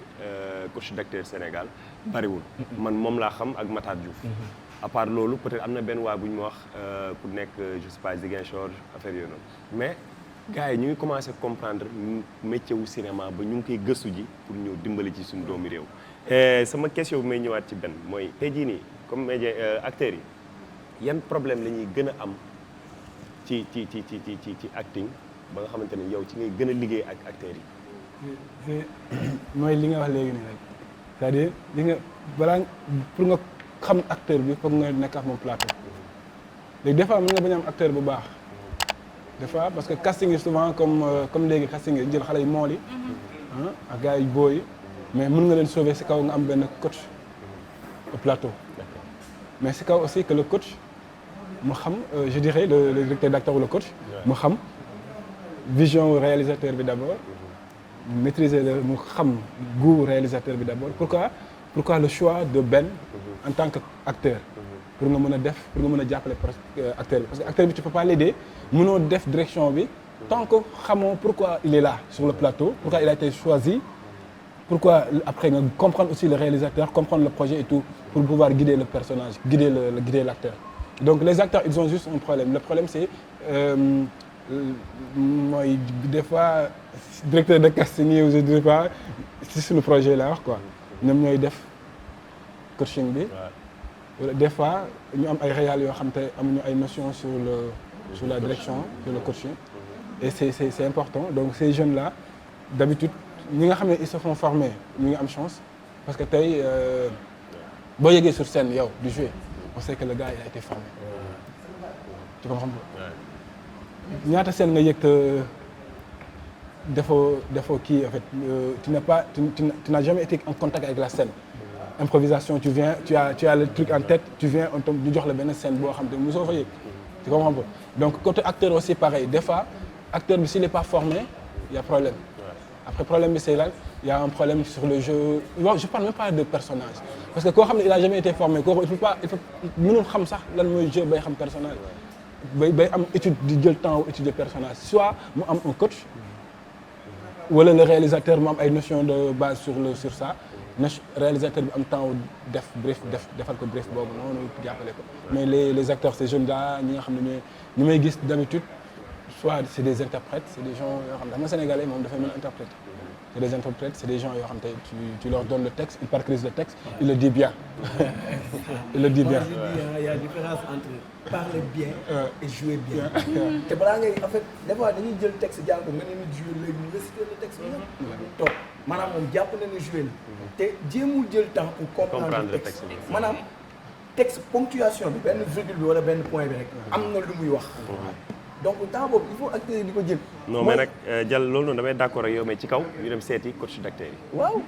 coach d'acteur Sénégal bariwul man moom laa xam ak Matar Diouf à part loolu peut-être am na benn waa bu ñu ma wax ku nekk je sais pas Ziguinchor affaire yooyu noonu mais gars yi ñu ngi commencé comprendre métier wu cinéma ba ñu ngi koy gëstu ji pour ñëw dimbali ci suñu doomi réew sama question bi may ñëwaat ci benn mooy tey jii nii comme média acteurs yi yan problème la ñuy gën a am ci acting ba nga xamante ne yow ci ngay gën a liggéey ak acteurs yi mooy li nga wax léegi nii rek c'est-à-dire li nga balaa pour nga xam acteur bi foog nga nekk ak moom plateau léegi des fois mën nga bañ am acteur bu baax des fois parce que casting yi souvent comme léegi casting yi jël xale yu mool yi ak gars yu booy yi mais mën nga leen sauver si kaw nga am benn coach au plateau mais si kaw aussi que le coach mu xam je dirais le directeur d'acteur ou le coach mu xam vision réalisateur bi d'abord maîtriser le mu xam goût réalisateur bi d'abord pourquoi le choix de Ben en tant qu'acteur pour nga mën a def pour nga mën a jàppale acteur bi parce que acteur bi tu peux pas l'aider mënoo def direction bi tant que xamoo pourquoi il est là sur le plateau pourquoi il a été choisi pourquoi après nga comprendre aussi le réalisateur comprendre le projet et tout pour pouvoir guider le personnage guider l'acteur donc les acteurs ils ont juste un problème le problème c'est mooy des fois directeur de casting yi je dirais pas si suñu projet la wax quoi ñoom ñooy def coaching bi wala des fois ñu am ay réals yoo xam te amuñu ay notions sur la direction sur le coaching et c'est important donc ces jeunes là d'habitude ñi nga xam ne ils se font former ñu ngi am chance parce que tey boo yeggee sur scène yow du jouer on sait que le gars il a été formé tu comprends ñaata scène nga yëg te defoo kii en fait tu n'as jamais été en contact avec la scène improvisation tu viens tu as le truc en tête tu viens on ñu jox la benn scène boo xam te mosoo fa yëg tu comprends pas donc côté acteur aussi pareil des fois acteur bi s'il est pas formé il y a problème après problème bi c'est là il y a un problème sur le jeu je parle même pas de personnage parce que koo xam ne il a jamais été formé kooku il faut mënul xam sax lan mooy jeu bay xam personnage bay am étude di jël temps étudier personnage soit mu am un coach wala le réalisateur mu am ay notions de base sur ça réalisateur bi am temps defal ko brief boobu noonu jàppale ko mais les acteurs ces jeunes là ñi nga xam ne ñu may gis d'habitude soit c'est des interprètes c'est des gens yoo xam ne dama sénégalais moom dafay mën a interpréter c'est des interprètes c'est des gens yoo xam te tu leur donnes le texte ils parcoursent le texte ils le disent bien ils le disent bien. Il y a différence entre parler bien et jouer bien. te balaa ngay en fait des fois dañuy jël texte jàng ko nga ne nit jouer léegi ñu réciter le texte bi ñëpp toog maanaam moom jàpp na ne jouer na te jéemul jël temps pour comprendre le texte maanaam texte ponctuation bi benn virgule bi wala benn point bi rek am na lu muy wax donc temps boobu il faut acteurs yi di ko jël. non mais nag Dial loolu noonu damay d'accord ak yow mais ci kaw ñu dem seeti coach d'acteurs yi. waaw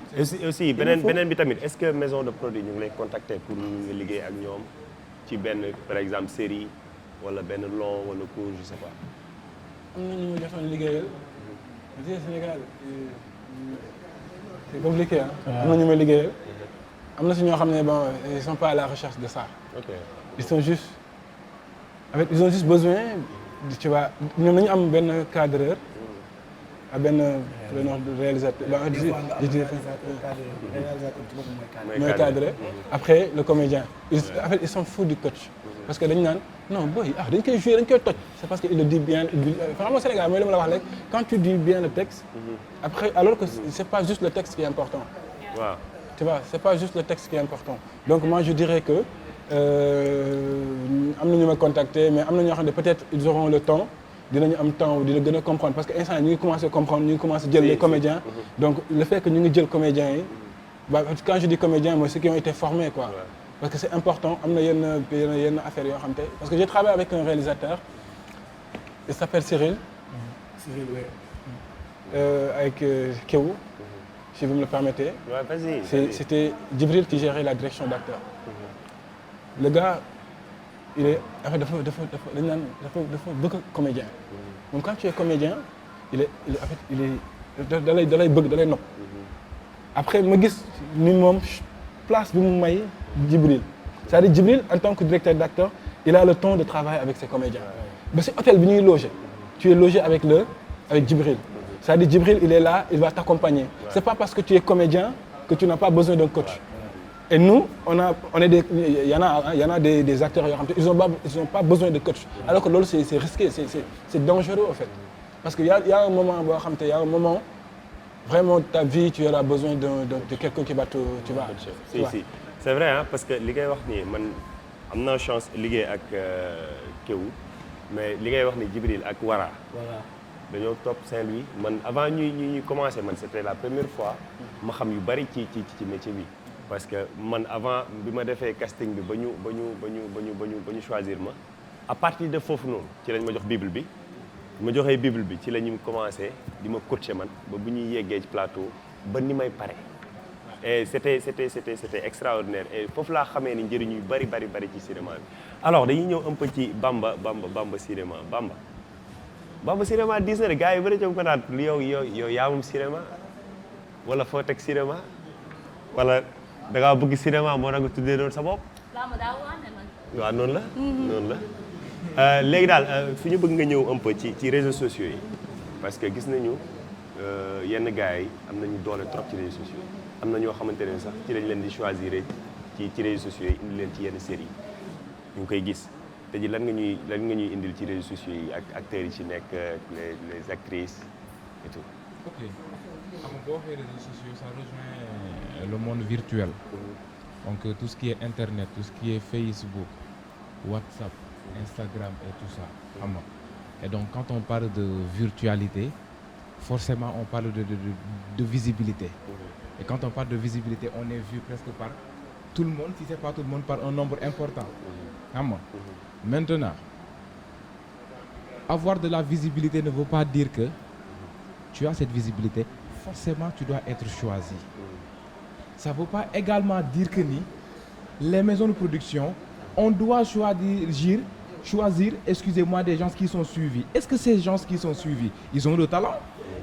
aussi beneen bi tamit est-ce que maison de produit ñu ngi lay contacter pour nga liggéey ak ñoom ci benn par exemple série wala benn long wala court je sais pas. am na ñu jotoon liggéeyal. parce que Sénégal c'est compliqué ah. am na ñu may liggéeyal. am na si ñoo xam ne bon ils sont pas à la recherche de ça. ok ils ont juste besoin. tu vois ñoom nañu am benn cadreur ak benn réalisateur mooy cadreur après le comédien ils sont fous du coach parce que dañu naan non boy dañ koy jouer dañ koy toj c'est parce que il le dit bien vraiment au Sénégal mooy li ma la wax léegi quand tu dis bien le texte après alors que c'est pas juste le texte qui est important waaw tu vois c'est pas juste le texte qui est important donc moi je dirais que am na ñu ma contacter mais am na ñoo xam ne peut-être ils auront le temps dinañu am temps di la gën a comprendre parce que instant ñu ngi commencer comprendre ñu ngi commencer jël les comédiens donc le fait que ñu ngi jël comédiens yi quand je dis comédiens mooy ceux qui ont été formés quoi parce que c'est important am na yenn affaires yoo xam te parce que j'ai travaillé avec un réalisateur il s'appelle Cyril avec Kéwou si vous me le permettez ouais, vas-y. C'était Djibril qui gérait la direction d'acteur le gars il est en fait dafa bëgg comédien donc quand tu es comédien il est da lay bëgg da lay nopp après ma gis ni moom place bi mu may Djibril c'est-à-dire Djibril en tant que directeur d'acteur il a le temps de travailler avec ses comédiens ba si hôtel bi ñuy loger tu es logé avec Djibril c'est-à-dire Djibril il est là il va t'accompagner c'est pas parce que tu es comédien que tu n'as pas besoin d'un coach. Et nous, il y en a des acteurs ils ont pas besoin de coach. Alors que là, c'est risqué, c'est dangereux en fait. Parce qu'il y a un moment, vraiment ta vie, tu auras besoin de quelqu'un qui va te, tu vois. Si. C'est vrai hein, parce que li ngay wax nii man am naa chance liggéey ak Kéwou mais li ngay wax ni Djibril ak Wara. dañoo topp Saint-Louis man avant ñuy commencer man c'était la première fois ma xam yu bari ci métier bi. parce que man avant bi ma defee casting bi ba ñu choisir ma à partir de foofu noonu ci lañ ma jox bible bi ma joxee bible bi ci la ñu commencé di ma coacher man ba bu ñuy yeggee ci plateau ba ni may pare et c'était extraordinaire et foofu laa xamee ni njëriñ yu bari ci cinéma bi. alors dañuy ñëw un peu ci Bamba cinéma Bamba cinéma diis na de gars yi bari ñoom ko naan yow yaa moom cinéma wala foo teg cinéma wala. da ngaa bëgg cinéma moo tax nga tuddee doon sa bopp. Bamba daa waane nag. waaw noonu la. noonu la léegi daal fi ñu bëgg nga ñëw un peu ci réseaux sociaux yi parce que gis nañu yenn gars yi am nañu doole trop ci réseaux sociaux yi am na ñoo xamante ne sax ci lañ leen di choisir ci réseaux sociaux yi indi leen ci yenn séries yi ñu ngi koy gis te ji lan nga ñuy indil ci réseaux sociaux yi ak acteurs yi ci nekk les actrices et tout. ok xam nga boo waxee réseaux sociaux ça rejoint le monde virtuel. Donc tout ce qui est internet, tout ce qui est Facebook, WhatsApp, Instagram et tout ça. xam nga et donc quand on parle de virtualité forcément on parle de visibilité. Et quand on parle de visibilité on est vu presque par tout le monde, si c'est pas tout le monde, par un nombre important. xam nga maintenant avoir de la visibilité ne veut pas dire que tu as cette visibilité, forcément tu dois être choisi. Ça ne veut pas également dire que ni les maisons de production, on doit choisir, excusez-moi, des gens qui sont suivis. Est-ce que ces gens qui sont suivis, ils ont le talent?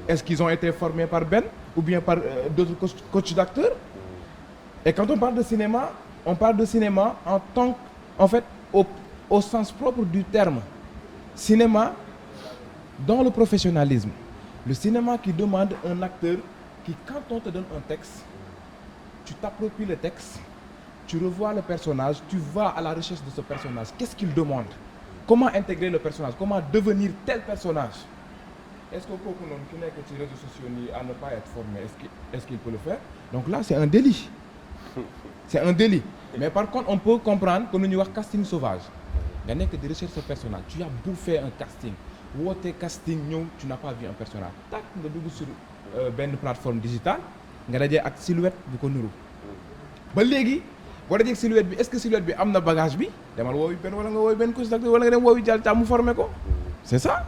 Est-ce qu'ils ont été formés par Ben ou bien par d'autres coachs d'acteurs? Et quand on parle de cinéma, on parle de cinéma en fait, au sens propre du terme. Cinéma dans le professionnalisme. Le cinéma qui demande un acteur qui, quand on te donne un texte, tu t'appropries le texte, tu revois le personnage, tu vas à la recherche de ce personnage. Qu'est-ce qu'il demande? Comment intégrer le personnage? Comment devenir tel personnage? Est-ce que kooku noonu ki nekk ci réseaux sociaux nii à ne pas être formé, est-ce qu'il peut le faire? Donc là, c'est un délit. C'est un délit. Mais par contre, on peut comprendre que lu ñuy wax casting sauvage. Nga nekk di recherche ce personnage. Tu as bouffé un casting. woote casting ñëw tu n'as pas vu un personnage. Tak nga dugg sur benn plateforme digitale. nga dajee ak silhouette bu ko nuru ba léegi boo dajee ak silhouette bi est-ce que silhouette bi am na bagage bi demal woowi benn wala nga woowi benn coach d'acteur wala nga dem woowi Dial Thiam mu formé ko c'est ça.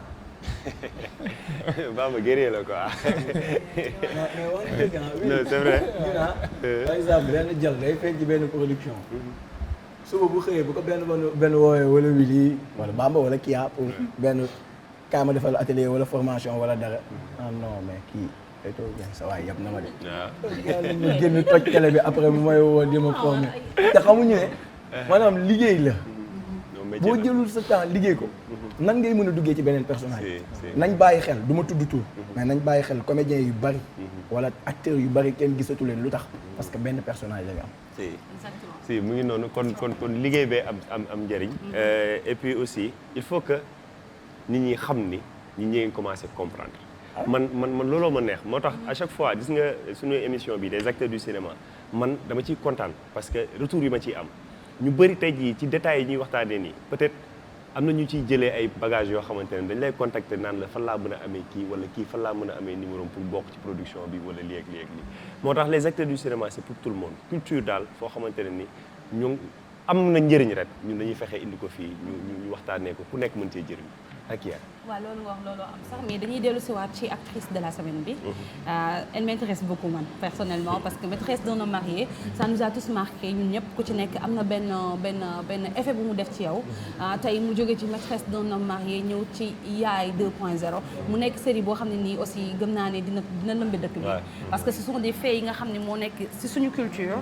Bamba guerrier la quoi. mais wax dëgg non c'est vrai. par exemple benn Dial day feeñ ci benn production. suba bu xëyee bu ko benn woowee wala Wili wala Bamba wala Kia pour benn kaa ma defal atelier wala formation wala dara. ah non mais kii. sa waay yab na ma de. waaw mu génn toj télé bi après mu may woo di ma formé te xamuñu ne maanaam liggéey la. boo jëlul sa temps liggéey ko. nan ngay mën a duggee ci beneen personnage. nañ bàyyi xel du ma tudd tur. mais nañ bàyyi xel comédiens yu bari. wala acteurs yu bari kenn gisatu leen lu tax parce que benn personnage la ñu am. si mu ngi noonu kon liggéey bee am njëriñ. et puis aussi il faut que nit ñi xam ni nit ñi ngi commencé comprendre. man looloo ma neex moo tax à chaque fois gis nga suñu émission bi des acteurs du cinéma man dama ciy kontaan parce que retour yi ma ciy am ñu bëri tey jii ci détails yi ñuy waxtaanee nii peut-être am na ñu ciy jëlee ay bagages yoo xamante ne dañ lay contacter naan la fan laa mën a amee kii wala kii fan laa mën a amee numéro pour bokk ci production bi wala lii ak lii moo tax les acteurs du cinéma c'est pour tout le monde culture daal foo xamante ne ni ñu am na njëriñ rek ñun dañuy fexe indi ko fii ñu waxtaanee ko ku nekk mën cee jëriñ ak yaa. waaw loolu nga wax loolu am sax mais dañuy dellu si waat ci actrice de la semaine bi. Elle m'intéresse beaucoup man personnellement parce que maîtresse d'un homme marié ça nous a tous marqué ñun ñëpp ku ci nekk am na benn effet bu mu def ci yow. tey mu jóge ci maîtresse d'un homme marié ñëw ci Yaay 2.0 mu nekk série boo xam ne nii aussi gëm naa ne dina lëmbe dëkk bi. parce que ce sont des faits yi nga xam ne moo nekk si suñu culture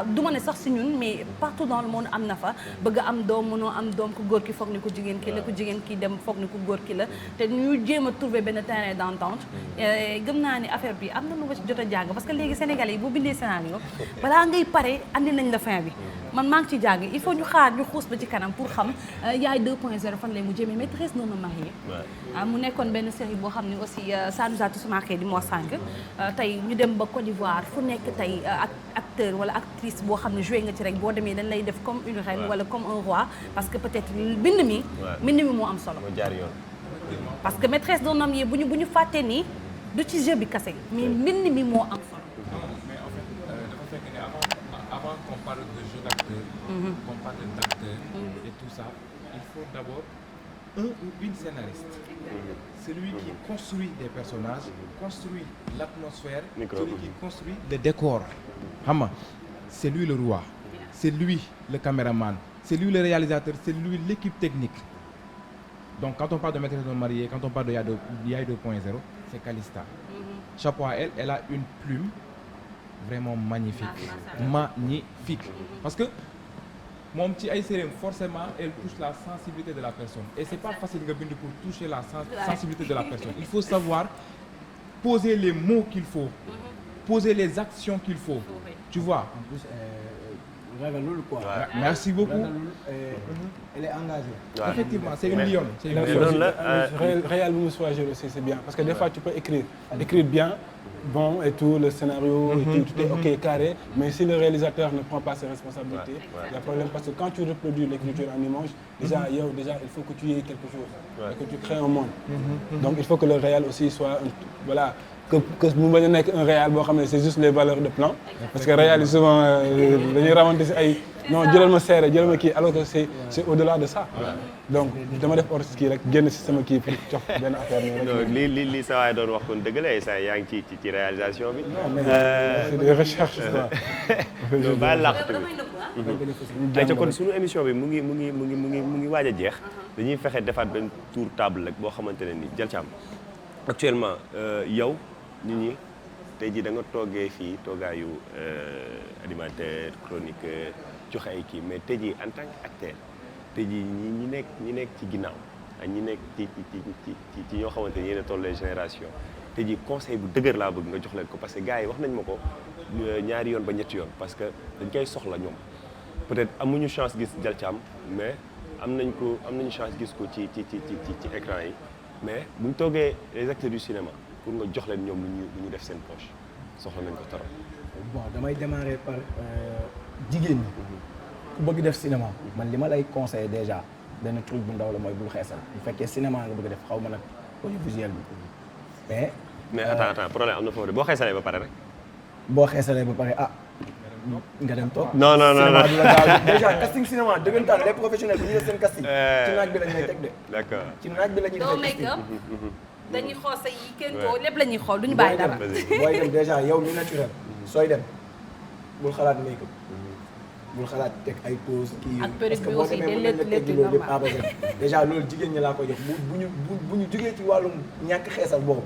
du ma ne sax si ñun mais partout dans le monde am na fa bëgg am doom mënoo am doom ku góor ki foog ni ku jigéen ki la ku jigéen ki dem foog ni ku góor ki la te ñu jéem a trouver benn terrain d'entente gëm naa ni affaire bi am na lu ma ci jot a jàng parce que léegi Sénégalais yi boo bindee scénario balaa ngay pare andi nañ la fin bi man maa ngi ci jàng il faut ñu xaar ñu xuus ba ci kanam pour xam Yaay 2.0 fan lay mu jëmee maîtresse d'un homme marié mu nekkoon benn série boo xam ne aussi ça nous a tous marqué di moo sànq tey ñu dem ba Côte d'Ivoire fu nekk tey acteur wala actrice boo xam ne joué nga ci rek boo demee dañ lay def comme une reine wala comme un roi parce que peut-être mbind mi moo am solo parce que maîtresse d'un homme yi bu ñu fàttee nii du ci jeu bi kase mais mbind mi moo am solo. mais en fait dafa fekk ne avant qu'on parle de jeu d'acteur, qu'on parle d'acteur et tout ça, il faut d'abord un ou une scénariste. Celui qui construit des personnages, construit l'atmosphère, celui qui construit le décor. Xam nga, c'est lui le roi, c'est lui le caméraman, c'est lui le réalisateur, c'est lui l'équipe technique. Donc quand on parle de maîtresse d'un homme marié, quand on parle de Yaay 2.0, c'est Calista. Chapeau à elle, elle a une plume vraiment magnifique. Magnifique. Parce que moom ci ay séries forcément elle touche la sensibilité de la personne et c'est pas facile nga bind pour toucher la sensibilité de la personne. Il faut savoir poser les mots qu'il faut, poser les actions qu'il faut, tu vois. En plus ragalul quoi. Merci beaucoup. Elle est engagée. Ouais. Effectivement, c'est une lionne. C'est une Mais lionne. noonu la Réal bu mu choisir aussi c'est bien parce que des fois tu peux écrire bien bon et tout le scénario et tout est ok carré mais si le réalisateur ne prend pas ses responsabilités il y a problème parce que quand tu reproduis l'écriture en image déjà il faut que tu aies quelque chose et que tu crées un monde donc il faut que le réal aussi soit voilà que mu bañ a nekk un réal boo xam ne c'est juste les valeurs de plan parce que réal yi souvent dañuy rawante si ay non jëlal ma seere jëlal ma kii alors que c'est au-delà de ça donc dama def ordre kii rek génn si sama kii pour jox benn affaire nii rek li sa waay doon wax kon dëgg la sa yaa ngi ci réalisation bi c'est des recherches ça ba làqatu bi ay ca kon suñu émission bi mu ngi waaj a jeex dañuy fexe defaat benn tour table rek boo xamante ne ni Dial Thiam actuellement yow nit ñi tey jii da nga toogee fii toogaayu animateur chroniqueur joxe ay kii mais tey jii en tant qu'acteur tey jii ñi nekk ci ginnaaw ak ñi nekk ci ñoo xamante ne yéen a tollee génération tey jii conseil bu dëgër laa bëgg nga jox leen ko parce que gars yi wax nañ ma ko ñaari yoon ba ñetti yoon parce que dañ koy soxla ñoom peut-être amuñu chance gis Dial Thiam mais am nañu chance gis ko ci écran yi mais bu ñu toogee les acteurs du cinéma pour nga jox leen ñoom lu ñu def seen poche soxla nañ ko trop. bon damay démarrer par jigéen ñi ku bëgg def cinéma man li ma lay conseiller déjà benn truc bu ndaw la mooy bul xeesal bu fekkee cinéma nga bëgg def xaw ma nag audiovisuel bi mais attends problème am na foofu de boo xeesalee ba pare rek. boo xeesalee ba pare nga dem toog. non cinéma du la gaaw déjà casting cinéma dëggantaan les professionnels bu ñu def seen casting. ci naaj bi la ñuy teg de. d'accord ci naaj bi la ñuy doo teg make casting. up dañuy xool sa yi kenn ko lépp la ñuy xool duñu bàyyi dara. booy dem déjà yow mi naturel sooy dem bul xalaat make up bul xalaat teg ay pause kii ak perruque bi aussi day lépp létt loolu yëpp normal. déjà loolu jigéen ñi laa koy jox bu ñu jógee ci wàllum ñàkk xeesal boobu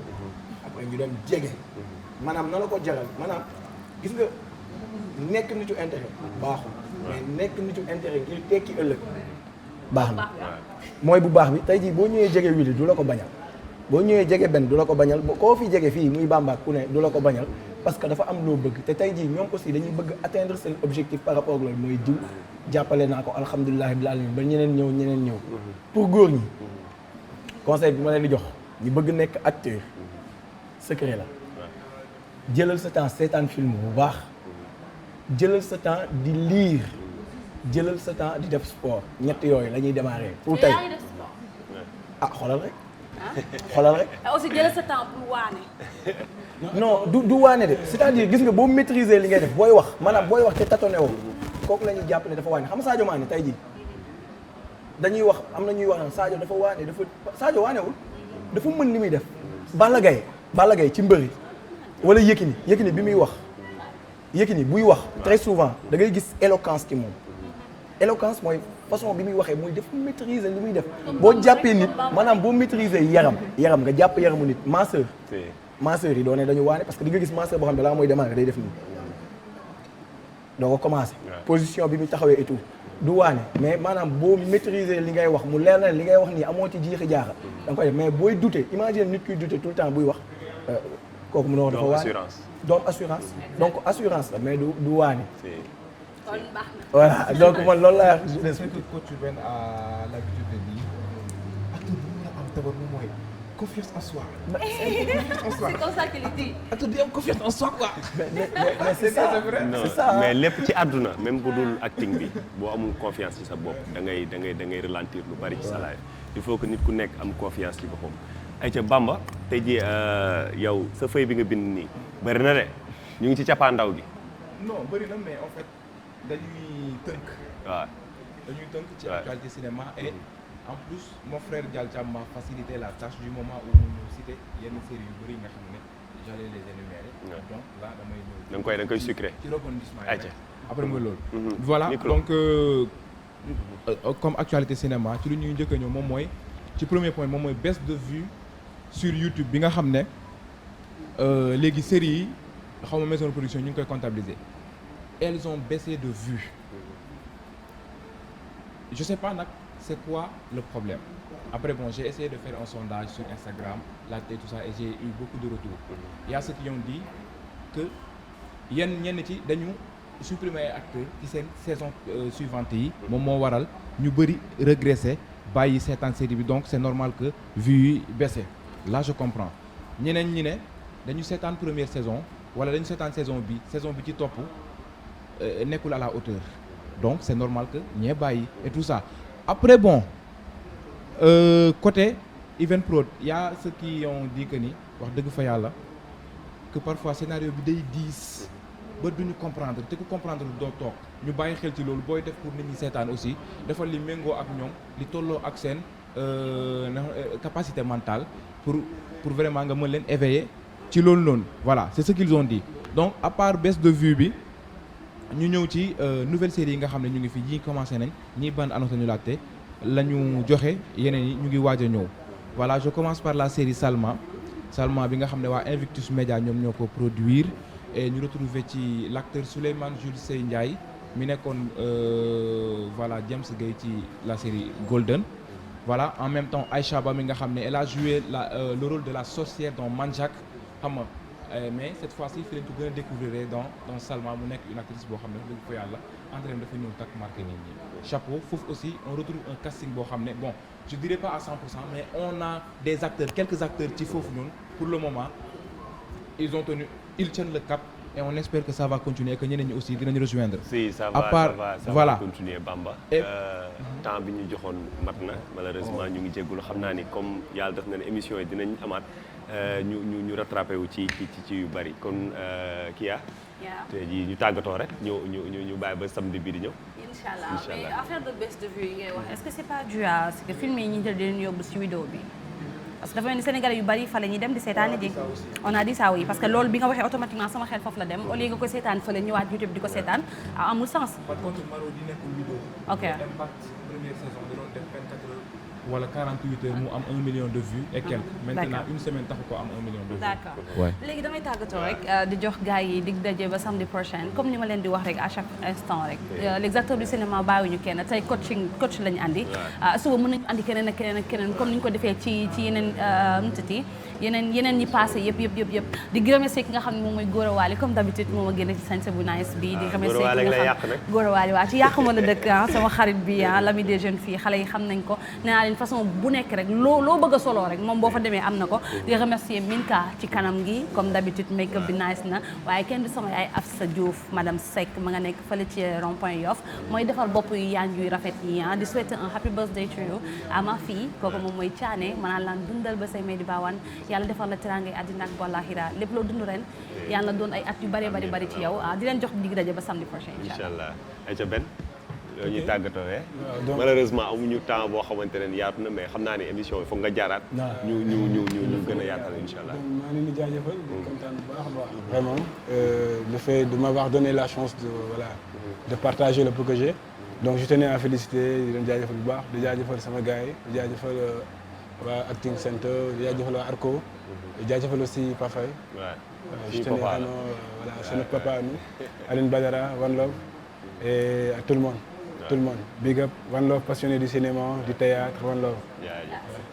après ñu dem jege maanaam na la ko jaral maanaam gis nga nekk nitu intérêt baaxul mais nekk nitu intérêt ngir tekki ëllëg baax na mooy bu baax bi tey jii boo ñëwee jege Wily du la ko bañal boo ñëwee jege benn du la ko bañal koo fi jege fii muy Bamba ku ne du la ko bañal parce que dafa am loo bëgg te tey jii ñoom aussi dañuy bëgg atteindre seen objectif par rapport ak loolu mooy diw jàppale naa ko alhamdulilah bil alamin ba ñeneen ñëw pour góor ñi conseil bi ma leen di jox ñi bëgg nekk acteur secret la jëlal sa temps seetaan film bu baax jëlal sa temps di lire jëlal sa temps di def sport ñett yooyu la ñuy démarrer pour tey xoolal rek xoolal rek aussi jël sa temps pour waane. non du waane de c'est-à-dire gis nga boo maîtriser li ngay def booy wax maanaam booy wax te tâtonné woo kooku la ñuy jàpp ne dafa waane xam nga Sadio Mané tey jii dañuy wax am na ñuy wax naan Sadio dafa waane Sadio waanewul dafa mën li muy def Balla Gaye ci mbëri wala Yékini bi muy wax Yékini buy wax très souvent da ngay gis éloquence ci moom éloquence mooy façon bi muy waxee mooy dafa maîtriser li muy def boo jàppee nit maanaam boo maîtriser yaram nga jàpp yaramu nit masseur yi doone dañu waane parce que di nga gis masseur boo xam ne balaa mooy démarrer day def nii doo ko commencé position bi muy taxawee et tout du waane mais maanaam boo maîtriser li ngay wax mu leer na li ngay wax nii amoo ci jiixi jaaxa da nga koy def mais booy douter imagine nit kuy douter tout le temps buy wax kooku mënoo dafa waane donc assurance donc assurance la mais du waane kon baax na. voilà donc man loolu laa wax c'est que coach Ben a l'habitude de dire acteur bu mu am d'abord moom mooy confiance en soi. C'est comme ça qu'il dit. acteur bi am confiance en soi quoi. mais c'est ça c'est ça mais lépp ci àdduna même bu dul acting bi boo amul confiance ci sa bopp da ngay ralentir lu bari ci sa life il faut que nit ku nekk am confiance ci boppam. ayca Bamba tey jii yow sa feuille bi nga bind nii bari na de ñu ngi ci cappaandaw gi. non bëri na mais en fait dañuy tënk. waaw dañuy tënk ci actualité cinéma et en plus mon frère Dial Thiam m'a facilité la tâche du moment où mu ñu cité yenn séries yu bëri nga xam ne j'allais les énumérer. donc là damay ñëw. da nga koy sucré. ci rebondissement yi ayca après mooy loolu. voilà donc comme actualité cinéma ci lu ñuy njëkk a ñëw moom mooy ci premier point moom mooy baisse de vue sur YouTube bi nga xam ne léegi séries yi xaw ma maison de production ñu ngi koy comptabiliser elles ont baissé de vue je sais pas nag c'est quoi le problème. Après bon, j'ai essayé de faire un sondage sur Instagram, la télé, tout ça, et j'ai eu beaucoup de retours. Il y a ceux qui ont dit que ñenn ci dañu supprimer ay acteurs ci seen saison suivante yi. moom moo waral ñu bëri régressé bàyyi seetaan série bi, donc c'est normal que vues yi baissé. Là je comprends. ñeneen ñi ne dañu seetaan première saison wala dañu seetaan saison bi ci topp nekkul à la hauteur, donc c'est normal que ñee bàyyi et tout ça. Après bon. Côté Evenprod, il y a ceux qui ont dit que ni wax dëgg fa yàlla que parfois scénario bi day diis ba duñu comprendre te ku comprendre doo toog ñu bàyyi xel ci loolu booy def pour nit ñi seetaan aussi defal li méngoo ak ñoom li tolloo ak seen capacité mentale pour vraiment nga mën leen éveiller ci loolu noonu. Voilà, c'est ce qu'ils ont dit. Donc à part baisse de vue bi ñu ñëw ci nouvelle série yi nga xam ne ñu ngi fi ñii commencé nañ ñii bande annoncé ñu laajte la ñu joxe yeneen yi ñu ngi waaj a ñëw. Voilà, je commence par la série Salma bi nga xam ne waa Invictus Media ñoom ñoo ko produire et ñu retrouver ci l'acteur Souleymane Jules Sey Ndiaye mi nekkoon voilà James Gueye ci la série Golden. Voilà, en même temps Aïcha Ba mi nga xam ne elle a joué le rôle de la sorcière dans Manjak xam nga. Mais cette fois-ci fi lañ ko gën a découvrir dans Salma mu nekk une actrice boo xam ne dëgg fa yàlla entraîné dafa ñëw takk marqué nit ñi. Chapeau, foofu aussi on retrouve un casting boo xam ne bon je dirais pas à 100% mais on a des acteurs, quelques acteurs ci foofu noonu pour le moment ils tiennent le cap et on espère que ça va continuer, que ñeneen ñi aussi dinañu rejoindre. Si ça va voilà continuer Bamba. Temps bi ñu joxoon mat na malheureusement ñu ngi jéggulu xam naa ni comme yàlla def na ne émission yi dinañ amaat ñu rattrapé wu ci yu bari kon Kia. tey jii ñu tàggatoo rek ñu bàyyi ba samedi bii di ñëw. Inch'Allah. Mais affaire de baisse de vue yi ngay wax est-ce que c'est pas dû à ce que film yi ñu jël di leen yóbbu ci vidéo bi parce que dafa mel ni Sénégalais yu bari fa la ñuy dem di seetaani ji. On a dit ça oui parce que loolu bi nga waxee automatiquement sama xel foofu la dem au lieu nga ko seetaan fële ñëwaat YouTube di ko seetaan amul sens. Par contre Marodi nekkul vidéo. Ok. Impact première saison da doon def 24 heures wala 48 heures mu am 1 million de vues et quelques. Maintenant une semaine taxu ko am 1 million de vues. D'accord. Ouais. Léegi damay tàggatoo rek di jox gars yi dig daje ba samedi prochain comme ni ma leen di wax rek à chaque instant rek les acteurs du cinéma bàyyiwuñu kenn tey coach lañu andi suba mën nañu andi keneen ak keneen comme ni ñu ko defee ci yeneen nutati yeneen ñi passé yëpp di remercier ki nga xam ne moom mooy Gora Wally comme d'habitude moom a génn ci sañse bu nice bi di remercier ki nga xam Gora Wally waa ci yàq ma la dëkk sama xarit bi l'ami des jeunes filles xale yi xam nañ ko nee naa leen façon bu nekk rek loo bëgg a soloo rek moom boo fa demee am na ko di remercier Minka ci kanam gi comme d'habitude make-up bi nice na waaye kenn du sama ay Afsa Diouf madame Seck ma nga nekk fële ci rond-point Yoff mooy defar bopp yu yaan yu rafet yi di souhaiter un happy birthday to you à ma fille kooku moom mooy Thiané ma laan dundal ba say may di baawaan yàlla defal la teraangay àddina ak wallaaxira lépp loo dund ren yàlla doon ay at yu bari ci yow di leen jox dig daje ba samedi prochain inchallah ayca Ben loolu ñuy tàggatoo malheureusement amuñu temps boo xamante ne yaatu na mais xam naa ne émission yi foog nga jaaraat ñu gën a yaatal inchallah maa ngi leen di jaajëfal kontaan bu baax a baax vraiment le fait de m'avoir donné la chance de partager le peu que j'ai donc je tenais à féliciter di leen jaajëfal bu baax di jaajëfal sama gars yi di jaajëfal waa Acting Center di jaajëfal waa Arco di jaajëfal aussi Pafay je tenais à c'est notre papa à nous Aline Badara One Love et à tout le monde big up One Love passionné du cinéma du théâtre One Love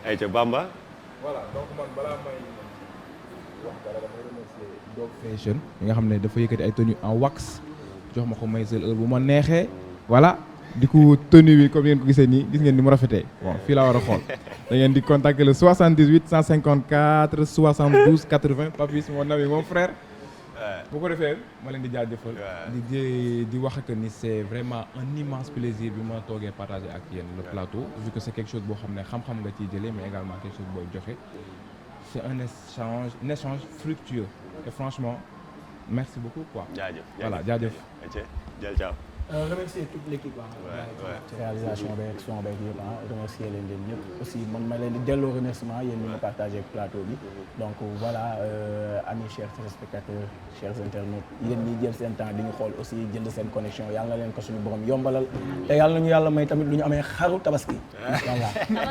ayca Bamba voilà donc man balaa may wax dara damay remercier Dog Fashion yi nga xam ne dafa yëkkati ay tenues en wax jox ma ko may seul heure bu ma neexee voilà di ko tenue bi comme yéen ko gisee nii gis ngeen ni mu rafetee bon fii laa war a xool da ngeen di contacter le 78 154 72 80 Papis mon ami mon frère bu ko defee ma leen di jaajëfal di wax que ni c'est vraiment un immense plaisir bi ma toogee partager ak yéen le plateau vu que c'est quelque chose boo xam ne xam-xam nga ciy jëlee mais également quelque chose booy joxe c'est un échange fructueux et franchement merci beaucoup quoi. Voilà jaajëf. jël ciao. Remercier toute l'équipe ci réalisation beeg son beeg yëpp remercier leen ñëpp aussi man ma leen di delloo remerciement yéen ñi ma partagé ak plateau bi donc voilà amis chers téléspectateurs chers internautes yéen ñi jël seen temps di ñu xool aussi jënd seen connexion yàlla na leen ko suñu borom yombalal te yàlla nañu yàlla may tamit lu ñu amee xaru tabaski voilà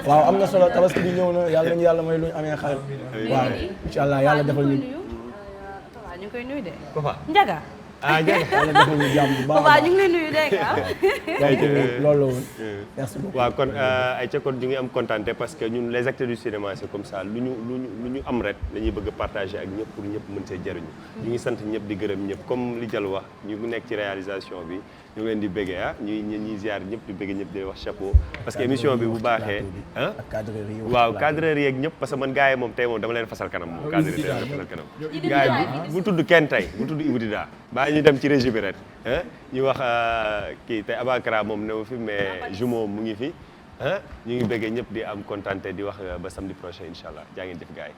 waaw am na solo tabaski bi ñëw na yàlla nañu yàlla may lu ñu amee xar waaw incha allah yàlla defal ñu ñu koy nuyu de Papa Ndiaga ah jërëjëf yàlla defal ñu jàmm bu baax a Papa baax. ñu ngi lay nuyu dégg nga. donc loolu la woon. merci beaucoup. waaw kon ay ca kon ñu ngi am contenté parce que ñun les acteurs du cinéma c'est comme ça lu ñu am rek dañuy bëgg a partager ak ñëpp pour ñëpp mën see jëriñu. ñu ngi sant ñëpp di gërëm ñëpp comme li Jal wax ñu ngi nekk ci réalisation bi ñu ngi leen di bëggee ñuy ziar ñëpp di bëggee ñëpp di wax chapeau parce que émission bi bu baaxee ak cadreur yi waaw cadreur yeeg ñëpp parce que man gars yi moom tey moom dama leen fasal kanam moom cadreur yi dama leen fasal kanam gars yi bu tudd kenn tey bu tudd Ibou Dida baa ñu dem ci régie bi rek ñu wax kii tey Abakara moom newu fi mais jumeau mu ngi fi ñu ngi bëggee ñëpp di am contenté di wax ba samedi prochain incha allah jaa ngeen jëf gars yi